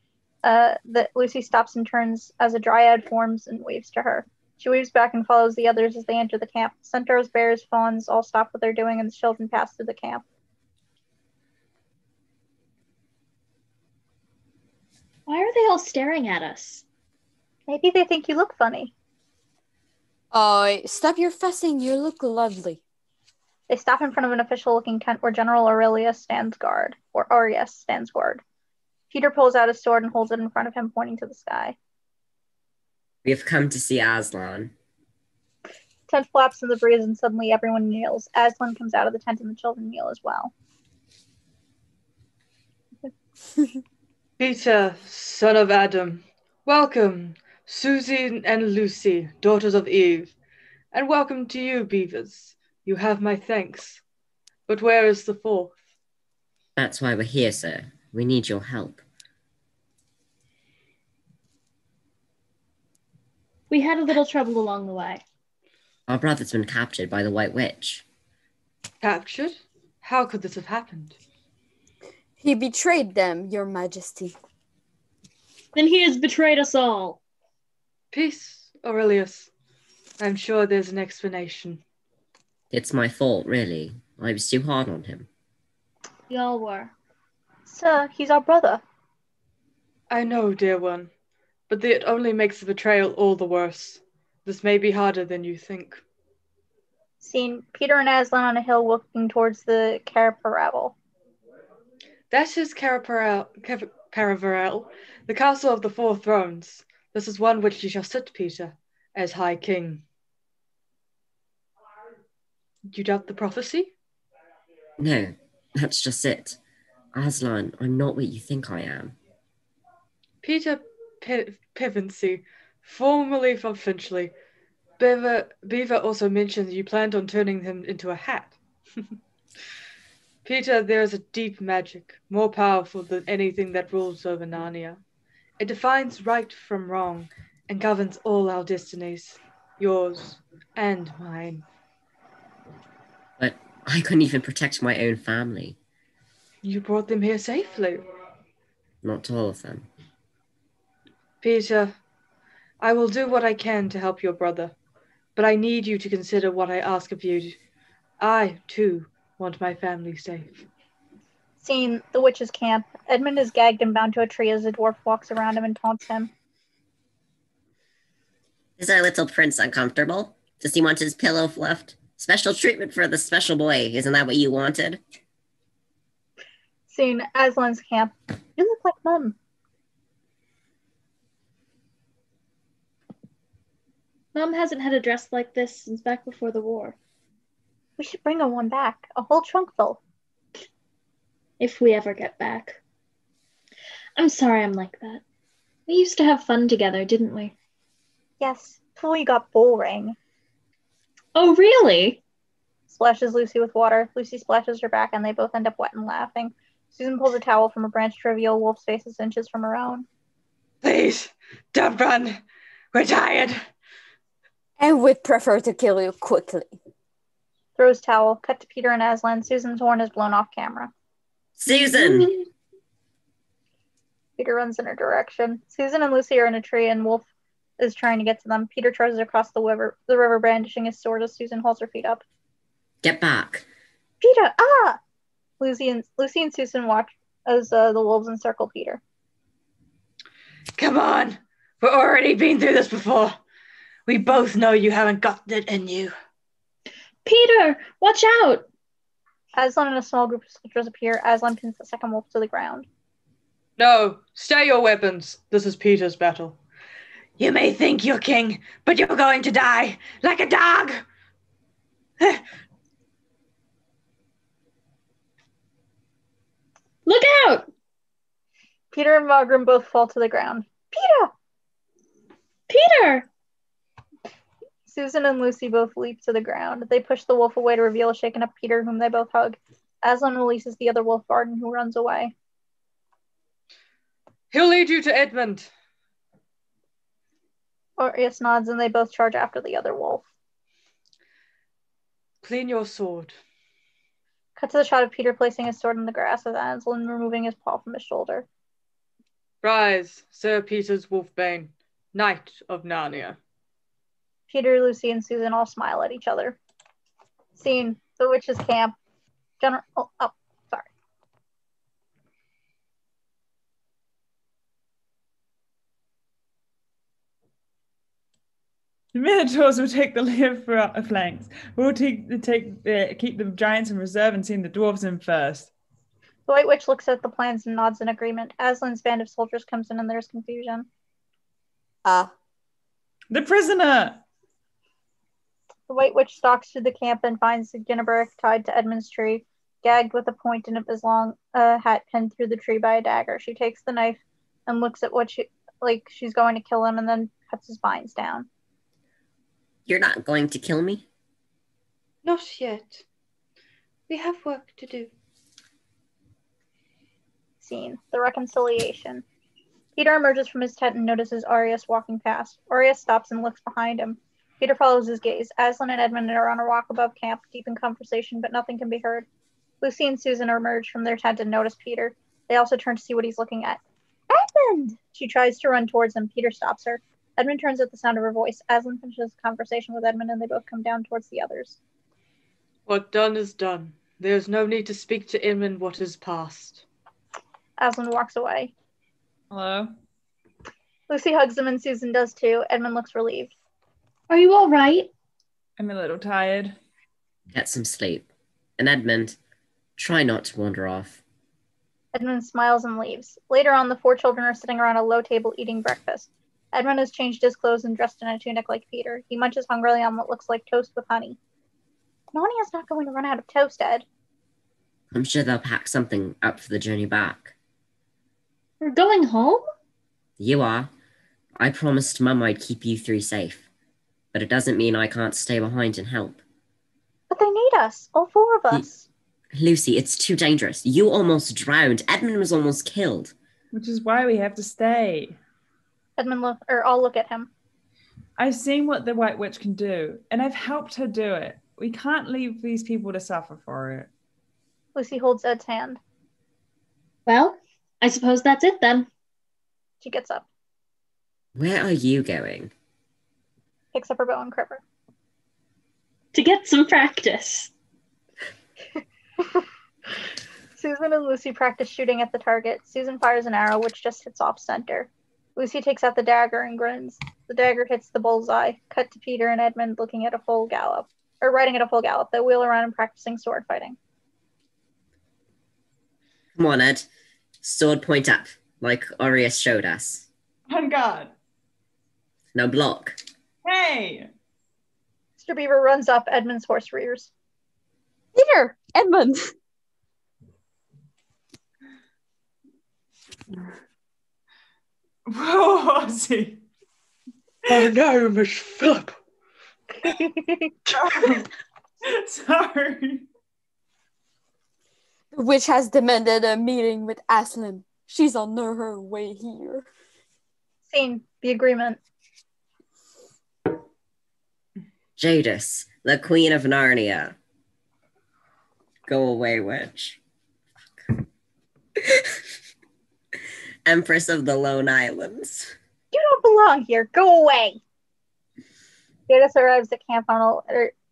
that Lucy stops and turns as a dryad forms and waves to her. She waves back and follows the others as they enter the camp. Centaurs, bears, fawns all stop what they're doing, and the children pass through the camp. Why are they all staring at us? Maybe they think you look funny. Stop your fussing. You look lovely. They stop in front of an official-looking tent where General Aurelius stands guard, or Arius stands guard. Peter pulls out his sword and holds it in front of him, pointing to the sky. We have come to see Aslan. Tent flaps in the breeze and suddenly everyone kneels. Aslan comes out of the tent and the children kneel as well. Peter, son of Adam, welcome, Susie and Lucy, daughters of Eve, and welcome to you, beavers. You have my thanks. But where is the fourth? That's why we're here, sir. We need your help. We had a little trouble along the way. Our brother's been captured by the White Witch. Captured? How could this have happened? He betrayed them, Your Majesty. Then he has betrayed us all. Peace, Aurelius. I'm sure there's an explanation. It's my fault, really. I was too hard on him. We all were. Sir, he's our brother. I know, dear one, but it only makes the betrayal all the worse. This may be harder than you think. Scene, Peter and Aslan on a hill walking towards the Caraparal. That is Caraparal, the castle of the Four Thrones. This is one which you shall sit, Peter, as High King. You doubt the prophecy? No, that's just it. Aslan, I'm not what you think I am. Peter Pevensey, formerly from Finchley. Beaver also mentioned you planned on turning him into a hat. Peter, there is a deep magic, more powerful than anything that rules over Narnia. It defines right from wrong and governs all our destinies, yours and mine. But I couldn't even protect my own family. You brought them here safely. Not all of them. Peter, I will do what I can to help your brother, but I need you to consider what I ask of you. I, too, want my family safe. Scene, the witch's camp. Edmund is gagged and bound to a tree as the dwarf walks around him and taunts him. Is our little prince uncomfortable? Does he want his pillow fluffed? Special treatment for the special boy. Isn't that what you wanted? Scene, Aslan's camp. You look like Mum. Mom hasn't had a dress like this since back before the war. We should bring her one back. A whole trunk full. If we ever get back. I'm sorry I'm like that. We used to have fun together, didn't we? Yes, before you got boring. Oh, really? Splashes Lucy with water. Lucy splashes her back and they both end up wet and laughing. Susan pulls a towel from a branch to reveal Wolf's face is inches from her own. Please, don't run. We're tired. And we'd prefer to kill you quickly. Throws towel. Cut to Peter and Aslan. Susan's horn is blown off camera. Susan! Peter runs in her direction. Susan and Lucy are in a tree, and Wolf is trying to get to them. Peter charges across the river, brandishing his sword as Susan holds her feet up. Get back. Peter, ah! Lucy and Susan watch as the wolves encircle Peter. Come on. We've already been through this before. We both know you haven't got it in you. Peter, watch out! Aslan and a small group of soldiers appear. Aslan pins the second wolf to the ground. No, stay your weapons. This is Peter's battle. You may think you're king, but you're going to die like a dog. Look out! Peter and Margrim both fall to the ground. Peter! Peter! Susan and Lucy both leap to the ground. They push the wolf away to reveal a shaken up Peter, whom they both hug. Aslan releases the other wolf, Varden, who runs away. He'll lead you to Edmund. Orius nods, and they both charge after the other wolf. Clean your sword. Cut to the shot of Peter placing his sword in the grass with Aslan removing his paw from his shoulder. Rise, Sir Peter's Wolfbane, Knight of Narnia. Peter, Lucy, and Susan all smile at each other. Scene, the witch's camp. General, sorry. The Minotaurs will take the lead throughout the flanks. We'll keep the giants in reserve and send the dwarves in first. The White Witch looks at the plans and nods in agreement. Aslan's band of soldiers comes in and there's confusion. The prisoner! The White Witch stalks through the camp and finds Ginneberg tied to Edmund's tree, gagged with a point of his long hat pinned through the tree by a dagger. She takes the knife and looks at she's going to kill him and then cuts his vines down. You're not going to kill me? Not yet. We have work to do. Scene, the reconciliation. Peter emerges from his tent and notices Arius walking past. Arius stops and looks behind him. Peter follows his gaze. Aslan and Edmund are on a rock above camp, deep in conversation, but nothing can be heard. Lucy and Susan emerge from their tent and notice Peter. They also turn to see what he's looking at. Edmund! She tries to run towards him. Peter stops her. Edmund turns at the sound of her voice. Aslan finishes the conversation with Edmund and they both come down towards the others. What done is done. There is no need to speak to Edmund what is past. Aslan walks away. Hello? Lucy hugs him and Susan does too. Edmund looks relieved. Are you all right? I'm a little tired. Get some sleep. And Edmund, try not to wander off. Edmund smiles and leaves. Later on, the four children are sitting around a low table eating breakfast. Edmund has changed his clothes and dressed in a tunic like Peter. He munches hungrily on what looks like toast with honey. Narnia's not going to run out of toast, Ed. I'm sure they'll pack something up for the journey back. We're going home? You are. I promised Mum I'd keep you three safe. But it doesn't mean I can't stay behind and help. But they need us, all four of us. Lucy, it's too dangerous. You almost drowned. Edmund was almost killed. Which is why we have to stay. I'll look at him. I've seen what the White Witch can do, and I've helped her do it. We can't leave these people to suffer for it. Lucy holds Ed's hand. Well, I suppose that's it then. She gets up, Where are you going? picks up her bow and quiver. To get some practice. Susan and Lucy practice shooting at the target. Susan fires an arrow, which just hits off center. Lucy takes out the dagger and grins. The dagger hits the bullseye. Cut to Peter and Edmund looking at a full gallop. Or riding at a full gallop. They wheel around and practicing sword fighting. Come on, Ed. Sword point up, like Arius showed us. On God. Now block. Hey! Mr. Beaver runs up. Edmund's horse rears. Peter! Edmund! Whoa, Ozzy. My name is Philip. Sorry. The witch has demanded a meeting with Aslan. She's on her way here. Scene, the agreement. Jadis, the Queen of Narnia. Go away, witch. Empress of the Lone Islands. You don't belong here. Go away. Jadis arrives at camp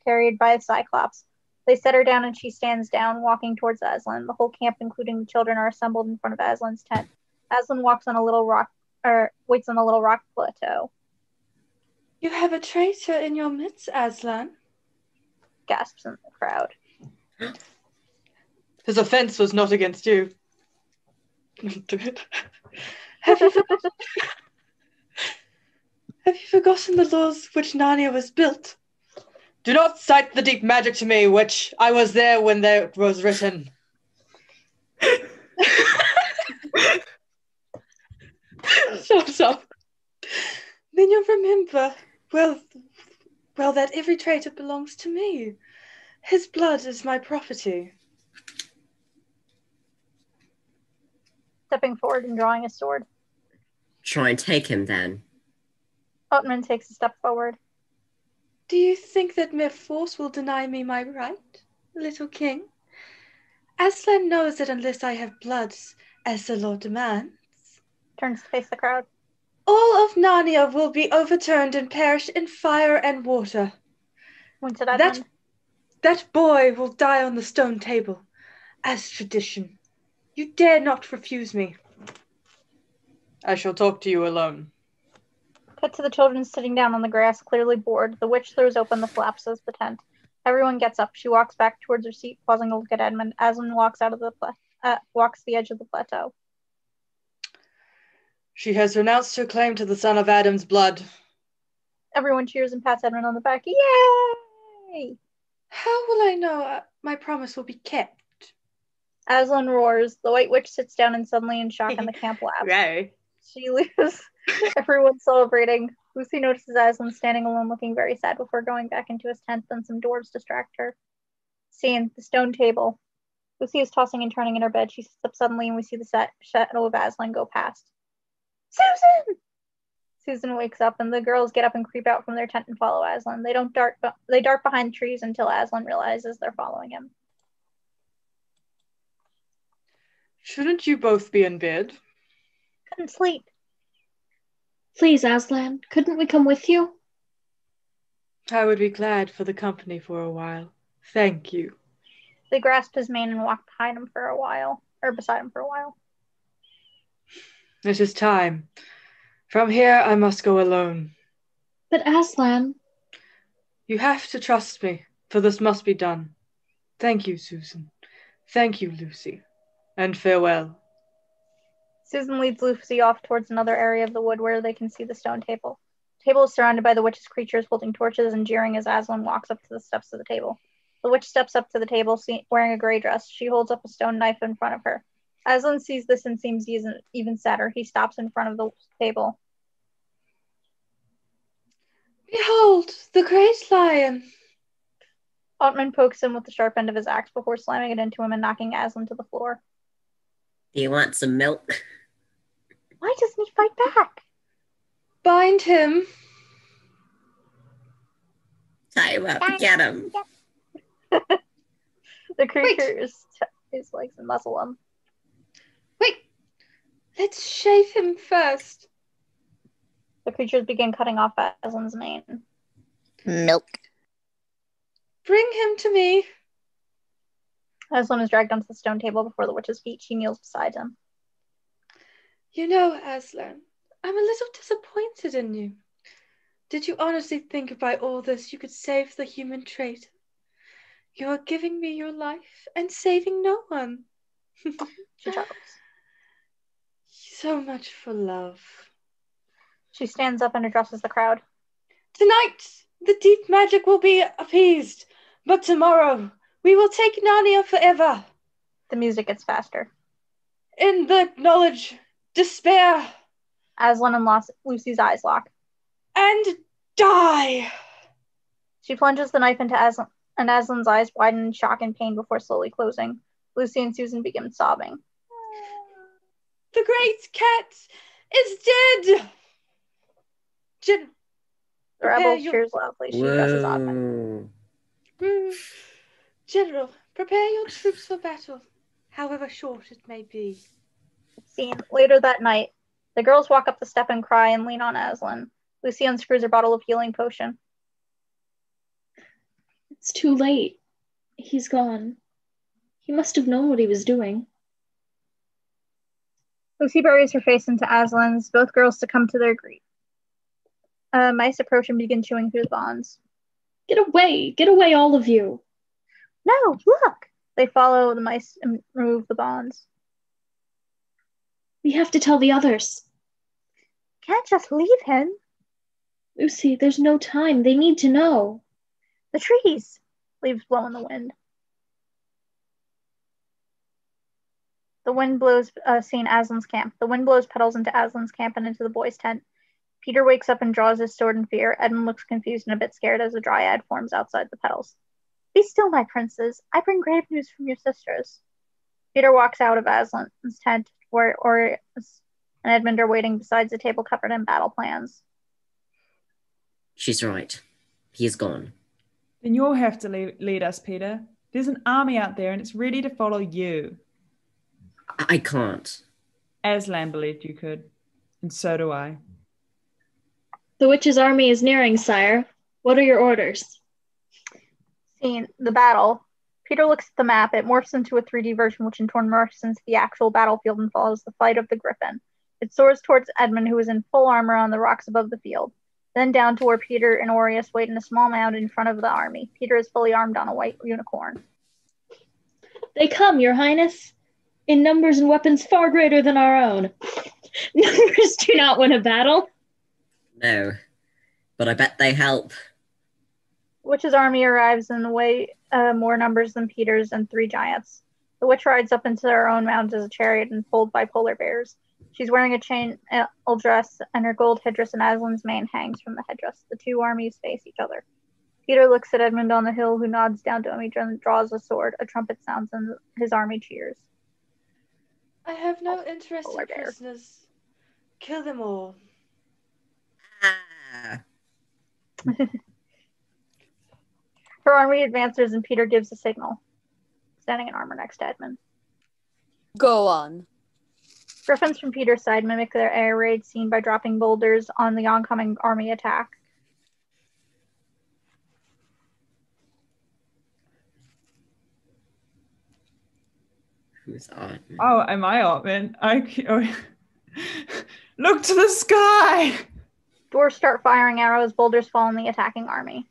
carried by a Cyclops. They set her down and she stands down, walking towards Aslan. The whole camp, including the children, are assembled in front of Aslan's tent. Aslan waits on a little rock plateau. You have a traitor in your midst, Aslan. Gasps in the crowd. His offense was not against you. Have you forgotten the laws which Narnia was built? Do not cite the deep magic to me, which I was there when that was written. So. Then you'll remember, well, that every traitor belongs to me. His blood is my property. Stepping forward and drawing a sword. Try and take him then. Oatman takes a step forward. Do you think that mere force will deny me my right, little king? Aslan knows that unless I have blood, as the law demands, Turns to face the crowd. all of Narnia will be overturned and perish in fire and water. Winks at Edmund. That boy will die on the stone table, as tradition. You dare not refuse me. I shall talk to you alone. Cut to the children sitting down on the grass, clearly bored. The witch throws open the flaps of the tent. Everyone gets up. She walks back towards her seat, pausing to look at Edmund. Aslan walks walks the edge of the plateau. She has renounced her claim to the son of Adam's blood. Everyone cheers and pats Edmund on the back. Yay! How will I know my promise will be kept? Aslan roars. The white witch sits down and suddenly in shock, and the camp laughs. Right. She leaves. Everyone's celebrating. Lucy notices Aslan standing alone, looking very sad before going back into his tent. Then some dwarves distract her. Scene: the stone table. Lucy is tossing and turning in her bed. She sits up suddenly, and we see the shadow of Aslan go past. Susan! Susan wakes up, and the girls get up and creep out from their tent and follow Aslan. They dart behind trees until Aslan realizes they're following him. Shouldn't you both be in bed? Couldn't sleep. Please, Aslan, couldn't we come with you? I would be glad for the company for a while. Thank you. They grasped his mane and walked beside him for a while. It is time. From here, I must go alone. But Aslan... You have to trust me, for this must be done. Thank you, Susan. Thank you, Lucy. And farewell. Susan leads Lucy off towards another area of the wood where they can see the stone table. The table is surrounded by the witch's creatures holding torches and jeering as Aslan walks up to the steps of the table. The witch steps up to the table wearing a gray dress. She holds up a stone knife in front of her. Aslan sees this and seems even sadder. He stops in front of the table. Behold, the great lion! Altman pokes him with the sharp end of his axe before slamming it into him and knocking Aslan to the floor. Do you want some milk? Why doesn't he fight back? Bind him. Tie him up. Get him. The creatures his legs and muzzle him. Wait! Let's shave him first. The creatures begin cutting off Aslan's mane. Milk. Bring him to me. Aslan is dragged onto the stone table before the witch's feet. She kneels beside him. You know, Aslan, I'm a little disappointed in you. Did you honestly think by all this you could save the human traitor? You are giving me your life and saving no one. She chuckles. So much for love. She stands up and addresses the crowd. Tonight, the deep magic will be appeased, but tomorrow we will take Narnia forever. The music gets faster. In the knowledge, despair, Aslan and Lucy's eyes lock. and die. She plunges the knife into Aslan, and Aslan's eyes widen in shock and pain before slowly closing. Lucy and Susan begin sobbing. The great cat is dead. The rebel cheers loudly. She addresses Otman. General, prepare your troops for battle, however short it may be. Scene. Later that night, The girls walk up the step and cry and lean on Aslan. Lucy unscrews her bottle of healing potion. It's too late. He's gone. He must have known what he was doing. Lucy buries her face into Aslan's. Both girls succumb to their grief. Mice approach and begin chewing through the bonds. Get away! Get away, all of you! No, look! They follow the mice and remove the bonds. We have to tell the others. Can't just leave him. Lucy, there's no time. They need to know. The trees. Leaves blow in the wind. The wind blows seeing Aslan's camp. The wind blows petals into Aslan's camp and into the boys' tent. Peter wakes up and draws his sword in fear. Edmund looks confused and a bit scared as a dryad forms outside the petals. Be still, my princes. I bring grave news from your sisters. Peter walks out of Aslan's tent where Aureus and Edmund are waiting beside the table covered in battle plans. She's right. He is gone. Then you'll have to lead us, Peter. There's an army out there and it's ready to follow you. I can't. Aslan believed you could, and so do I. The witch's army is nearing, sire. What are your orders? Seeing the battle, Peter looks at the map. It morphs into a 3D version, which in turn morphs into the actual battlefield and follows the flight of the griffin. It soars towards Edmund, who is in full armor on the rocks above the field, then down to where Peter and Aureus wait in a small mound in front of the army. Peter is fully armed on a white unicorn. They come, your highness, in numbers and weapons far greater than our own. Numbers do not win a battle. No, but I bet they help. Witch's army arrives in way more numbers than Peter's and 3 giants. The witch rides up into her own mound as a chariot and pulled by polar bears. She's wearing a chain dress, and her gold headdress and Aslan's mane hangs from the headdress. The 2 armies face each other. Peter looks at Edmund on the hill, who nods down to him. He draws a sword. A trumpet sounds, and his army cheers. I have no interest in prisoners. Kill them all. Ah. Her army advances, and Peter gives a signal, standing in armor next to Edmund. Go on. Griffins from Peter's side mimic their air raid scene by dropping boulders on the oncoming army attack. Who's on? Oh, am I Otman? Look to the sky! Dwarves start firing arrows. Boulders fall on the attacking army.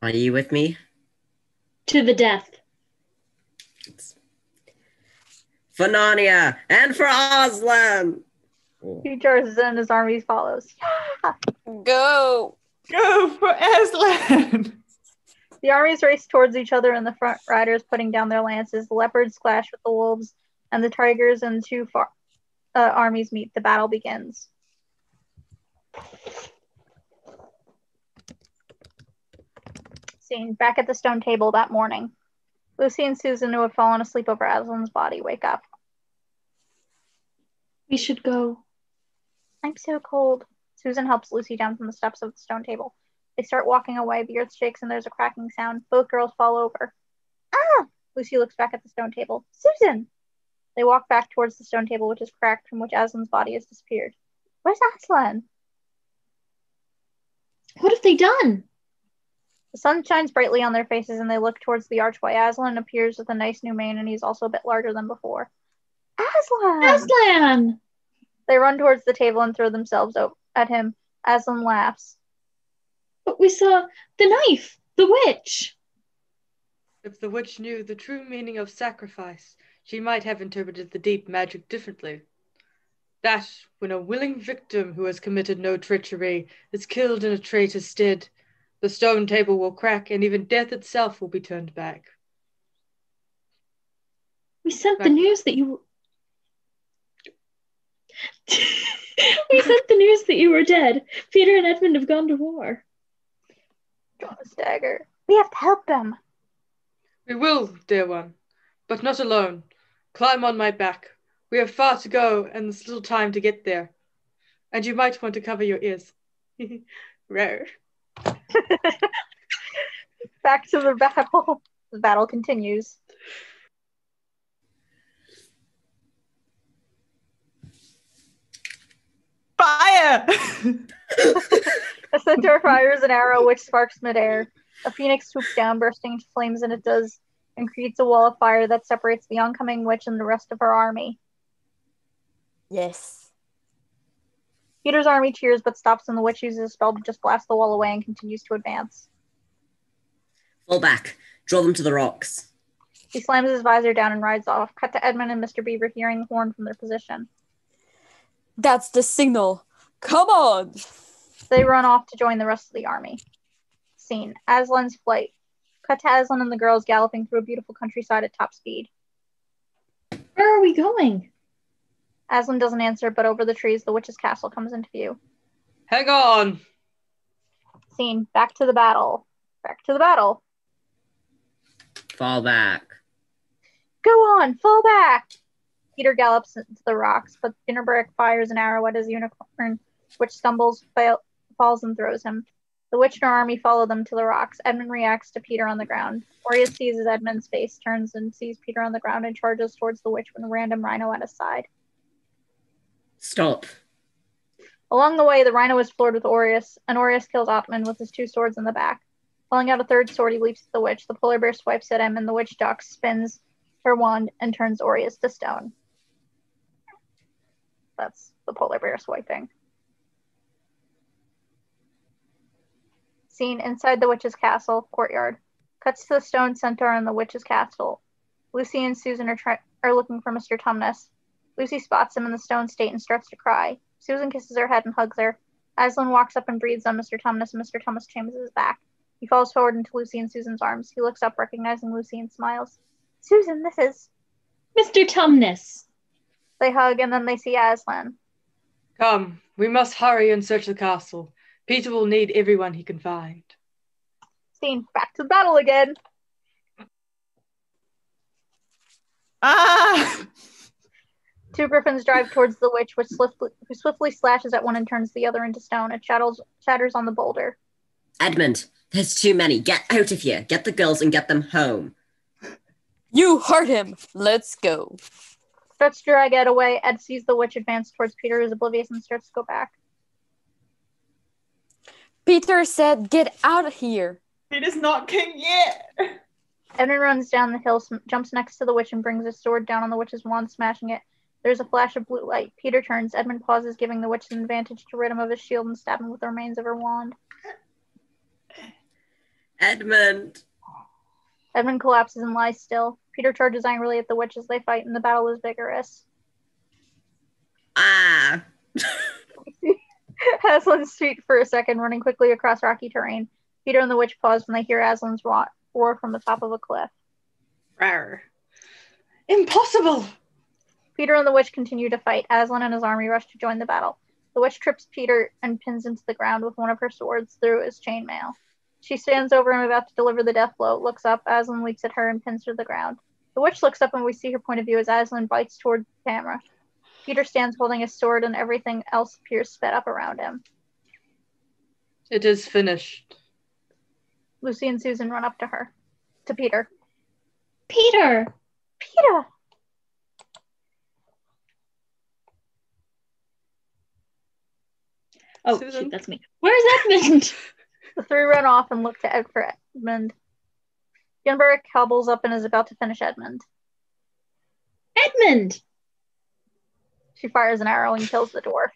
Are you with me? To the death. For Narnia and for Aslan! He charges in, his army follows. Yeah! Go! Go for Aslan! The armies race towards each other, and the front riders putting down their lances. The leopards clash with the wolves, and the tigers and 2 armies meet. The battle begins. Scene back at the stone table that morning. Lucy and Susan, who have fallen asleep over Aslan's body, wake up. We should go. I'm so cold. Susan helps Lucy down from the steps of the stone table. They start walking away. The earth shakes and there's a cracking sound. Both girls fall over. Ah! Lucy looks back at the stone table. Susan! They walk back towards the stone table, which is cracked, from which Aslan's body has disappeared. Where's Aslan? What have they done? The sun shines brightly on their faces, and they look towards the archway. Aslan appears with a nice new mane, and he's also a bit larger than before. Aslan! Aslan! They run towards the table and throw themselves at him. Aslan laughs. But we saw the knife! The witch! If the witch knew the true meaning of sacrifice, she might have interpreted the deep magic differently. That, when a willing victim who has committed no treachery is killed in a traitor's stead, the stone table will crack, and even death itself will be turned back. We sent the news that you... We sent the news that you were dead. Peter and Edmund have gone to war. Draw a dagger. We have to help them. We will, dear one, but not alone. Climb on my back. We have far to go, and there's little time to get there. And you might want to cover your ears. Rare. Back to the battle. The battle continues. Fire! A centaur fires an arrow which sparks midair. A phoenix swoops down, bursting into flames, and it does, and creates a wall of fire that separates the oncoming witch and the rest of her army. Yes. Peter's army cheers but stops when the witch uses a spell to just blast the wall away and continues to advance. Fall back. Draw them to the rocks. He slams his visor down and rides off. Cut to Edmund and Mr. Beaver hearing the horn from their position. That's the signal. Come on! They run off to join the rest of the army. Scene. Aslan's flight. Cut to Aslan and the girls galloping through a beautiful countryside at top speed. Where are we going? Aslan doesn't answer, but over the trees, the witch's castle comes into view. Hang on! Scene. Back to the battle. Back to the battle. Fall back. Go on, fall back! Peter gallops into the rocks, but Ginnerbreck fires an arrow at his unicorn, which stumbles, falls, and throws him. The witch and her army follow them to the rocks. Edmund reacts to Peter on the ground. Aureus sees as Edmund's face, turns and sees Peter on the ground and charges towards the witch with a random rhino at his side. Stop. Along the way, the rhino is floored with Aureus, and Aureus kills Otman with his two swords in the back. Pulling out a third sword, he leaps at the witch. The polar bear swipes at him, and the witch ducks, spins her wand, and turns Aureus to stone. That's the polar bear swiping. Scene inside the witch's castle, courtyard. Cuts to the stone centaur in the witch's castle. Lucy and Susan are looking for Mr. Tumnus. Lucy spots him in the stone state and starts to cry. Susan kisses her head and hugs her. Aslan walks up and breathes on Mr. Tumnus, and Mr. Tumnus changes his back. He falls forward into Lucy and Susan's arms. He looks up, recognizing Lucy, and smiles. Susan, this is... Mr. Tumnus. They hug, and then they see Aslan. Come, we must hurry and search the castle. Peter will need everyone he can find. Scene, back to the battle again. Ah! Two griffins drive towards the witch, who swiftly slashes at one and turns the other into stone. It shatters on the boulder. Edmund, there's too many. Get out of here. Get the girls and get them home. You heard him. Let's go. Starts to drag Ed away. Ed sees the witch advance towards Peter, who's oblivious, and starts to go back. Peter said, get out of here. Peter's not king yet. Edmund runs down the hill, jumps next to the witch, and brings his sword down on the witch's wand, smashing it. There's a flash of blue light. Peter turns. Edmund pauses, giving the witch an advantage to rid him of his shield and stab him with the remains of her wand. Edmund. Edmund collapses and lies still. Peter charges angrily at the witch as they fight, and the battle is vigorous. Ah. Aslan's feet for a second, running quickly across rocky terrain. Peter and the witch pause when they hear Aslan's roar from the top of a cliff. Rawr. Impossible! Peter and the witch continue to fight. Aslan and his army rush to join the battle. The witch trips Peter and pins him to the ground with one of her swords through his chainmail. She stands over him about to deliver the death blow, looks up. Aslan leaps at her and pins her to the ground. The witch looks up and we see her point of view as Aslan bites toward the camera. Peter stands holding his sword and everything else appears sped up around him. It is finished. Lucy and Susan run up to Peter. Peter! Peter! Oh, Susan? shoot, that's me. Where's Edmund? The three run off and look to Ed for Edmund. Gunberg hobbles up and is about to finish Edmund. Edmund! She fires an arrow and kills the dwarf.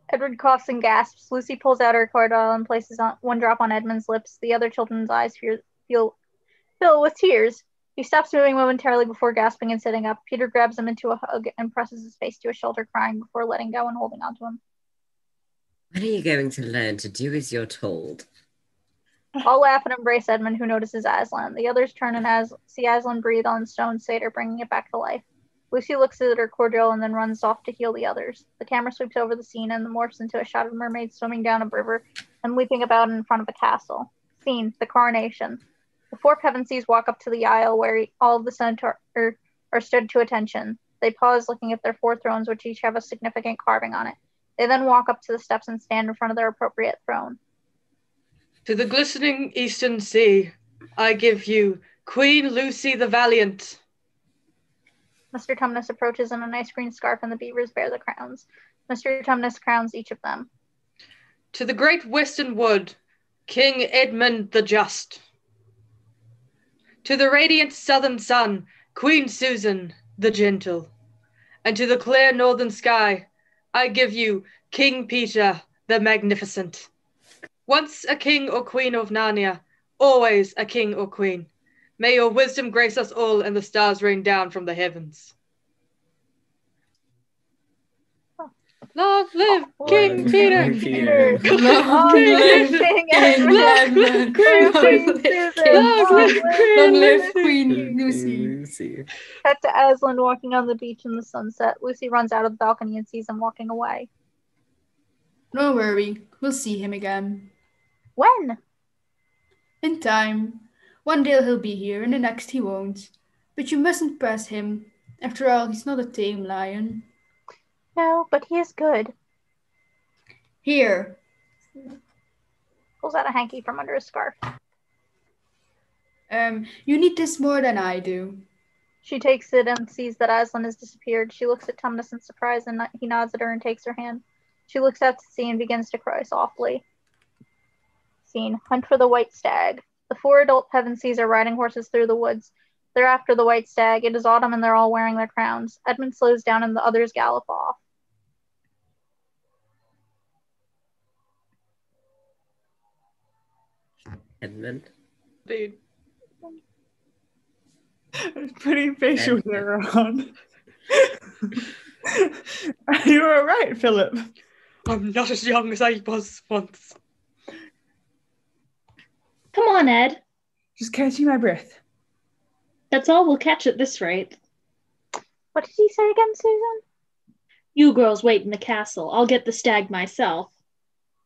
Edward coughs and gasps. Lucy pulls out her cordell and places one drop on Edmund's lips. The other children's eyes fill with tears. He stops moving momentarily before gasping and sitting up. Peter grabs him into a hug and presses his face to his shoulder, crying before letting go and holding onto him. When are you going to learn to do as you're told? All laugh and embrace Edmund, who notices Aslan. The others turn and see Aslan breathe on stone satyr, bringing it back to life. Lucy looks at her cordial and then runs off to heal the others. The camera sweeps over the scene and morphs into a shot of mermaids swimming down a river and leaping about in front of a castle. Scene, the coronation. The four Pevensies walk up to the aisle where all of the centaur are stood to attention. They pause, looking at their four thrones, which each have a significant carving on it. They then walk up to the steps and stand in front of their appropriate throne. To the glistening eastern sea, I give you Queen Lucy the Valiant. Mr. Tumnus approaches in a nice green scarf and the beavers bear the crowns. Mr. Tumnus crowns each of them. To the great western wood, King Edmund the Just. To the radiant southern sun, Queen Susan the Gentle. And to the clear northern sky, I give you King Peter the Magnificent. Once a king or queen of Narnia, always a king or queen. May your wisdom grace us all and the stars rain down from the heavens. Long live King Peter! Peter. Long live King Edmund! Long live Queen Lucy! Lucy. Cut to Aslan walking on the beach in the sunset. Lucy runs out of the balcony and sees him walking away. Don't worry, we'll see him again. When? In time. One day he'll be here, and the next he won't. But you mustn't press him. After all, he's not a tame lion. No, but he is good. Here. Pulls out a hanky from under his scarf. You need this more than I do. She takes it and sees that Aslan has disappeared. She looks at Tumnus in surprise and he nods at her and takes her hand. She looks out to sea and begins to cry softly. Scene. Hunt for the white stag. The 4 adult Pevensies are riding horses through the woods. They're after the white stag. It is autumn and they're all wearing their crowns. Edmund slows down and the others gallop off. Edmund. Dude. Putting facial hair on. You were right, Philip. I'm not as young as I was once. Come on, Ed. Just catching my breath. That's all we'll catch at this rate. What did he say again, Susan? You girls wait in the castle. I'll get the stag myself.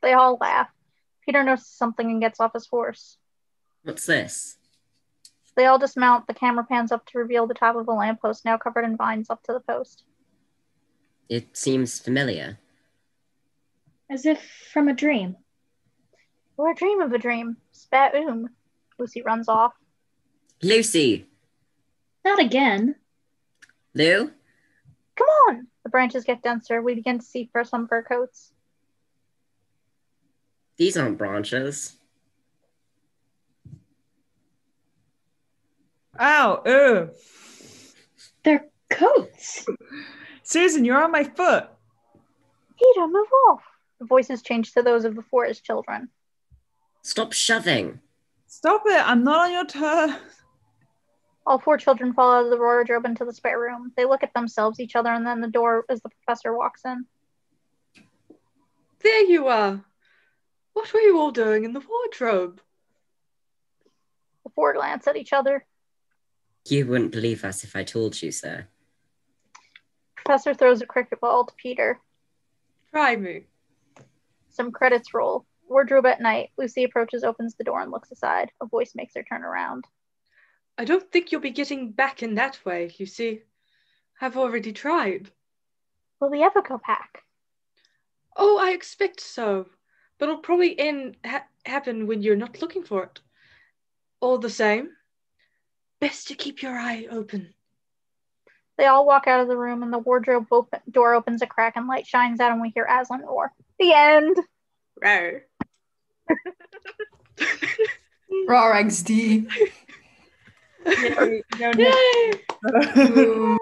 They all laugh. Peter notices something and gets off his horse. What's this? They all dismount. The camera pans up to reveal the top of a lamppost now covered in vines up to the post. It seems familiar. As if from a dream. Or a dream of a dream. Spat-oom. Lucy runs off. Lucy! Not again. Lou? Come on! The branches get denser. We begin to see some fur coats. These aren't branches. Ow, ew. They're coats. Susan, you're on my foot. Peter, move off. The voices change to those of the forest children. Stop shoving. Stop it, I'm not on your turf. All 4 children fall out of the wardrobe into the spare room. They look at themselves, each other, and then the door as the professor walks in. There you are. What were you all doing in the wardrobe? The 4 glance at each other. You wouldn't believe us if I told you, sir. Professor throws a cricket ball to Peter. Try me. Some credits roll. Wardrobe at night. Lucy approaches, opens the door, and looks aside. A voice makes her turn around. I don't think you'll be getting back in that way, you see. I've already tried. Will we ever go back? Oh, I expect so. But it'll probably happen when you're not looking for it. All the same, best to keep your eye open. They all walk out of the room, and the wardrobe door opens a crack, and light shines out, and we hear Aslan roar. The end! Rawr. Raw XD. Yay, no,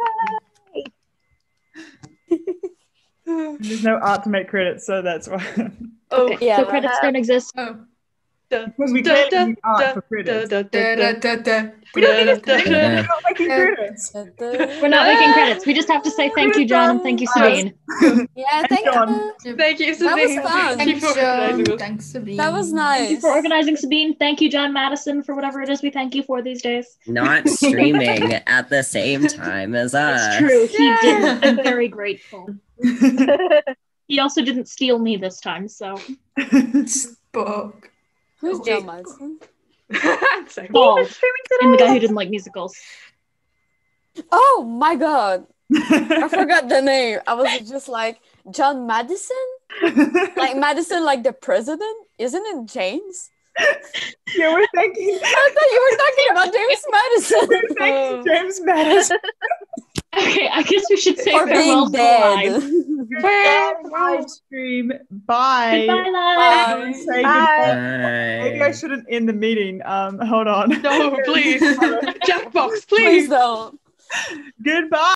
There's no art to make credits, so that's why. Oh, Okay, yeah. so credits don't exist. Oh. Because we clearly need art for credits. Da, da, da, da. We don't need to Yeah. We're not making credits. We're not making credits. We just have to say thank you, John, and thank you, Sabine. Yeah, Thank thank John. you. Thank you, That was Sabine. fun. Thank you Thanks, for organizing John. this. Thanks, Sabine. That was Thank you nice. for organizing, Sabine. Thank you, John Madison, for whatever it is we thank you for these days. Not streaming at the same time as us. It's true. He didn't. I'm very grateful. He also didn't steal me this time, so. Spoke. Who's Okay. John Madison? Same. Paul, Streaming today. and the guy who didn't like musicals. Oh my god. I forgot the name. I was just like, John Madison? Like Madison, like the president? Isn't it James? Yeah, we're thanking. I thought you were talking about James Madison. We're thanking James Madison. Okay, I guess we should say For farewell being to dead. live. Live stream. Bye. Goodbye, live. Bye. Say Bye. goodbye. Maybe I shouldn't end the meeting. Hold on. No, please. Jackbox, Please please. don't. Goodbye.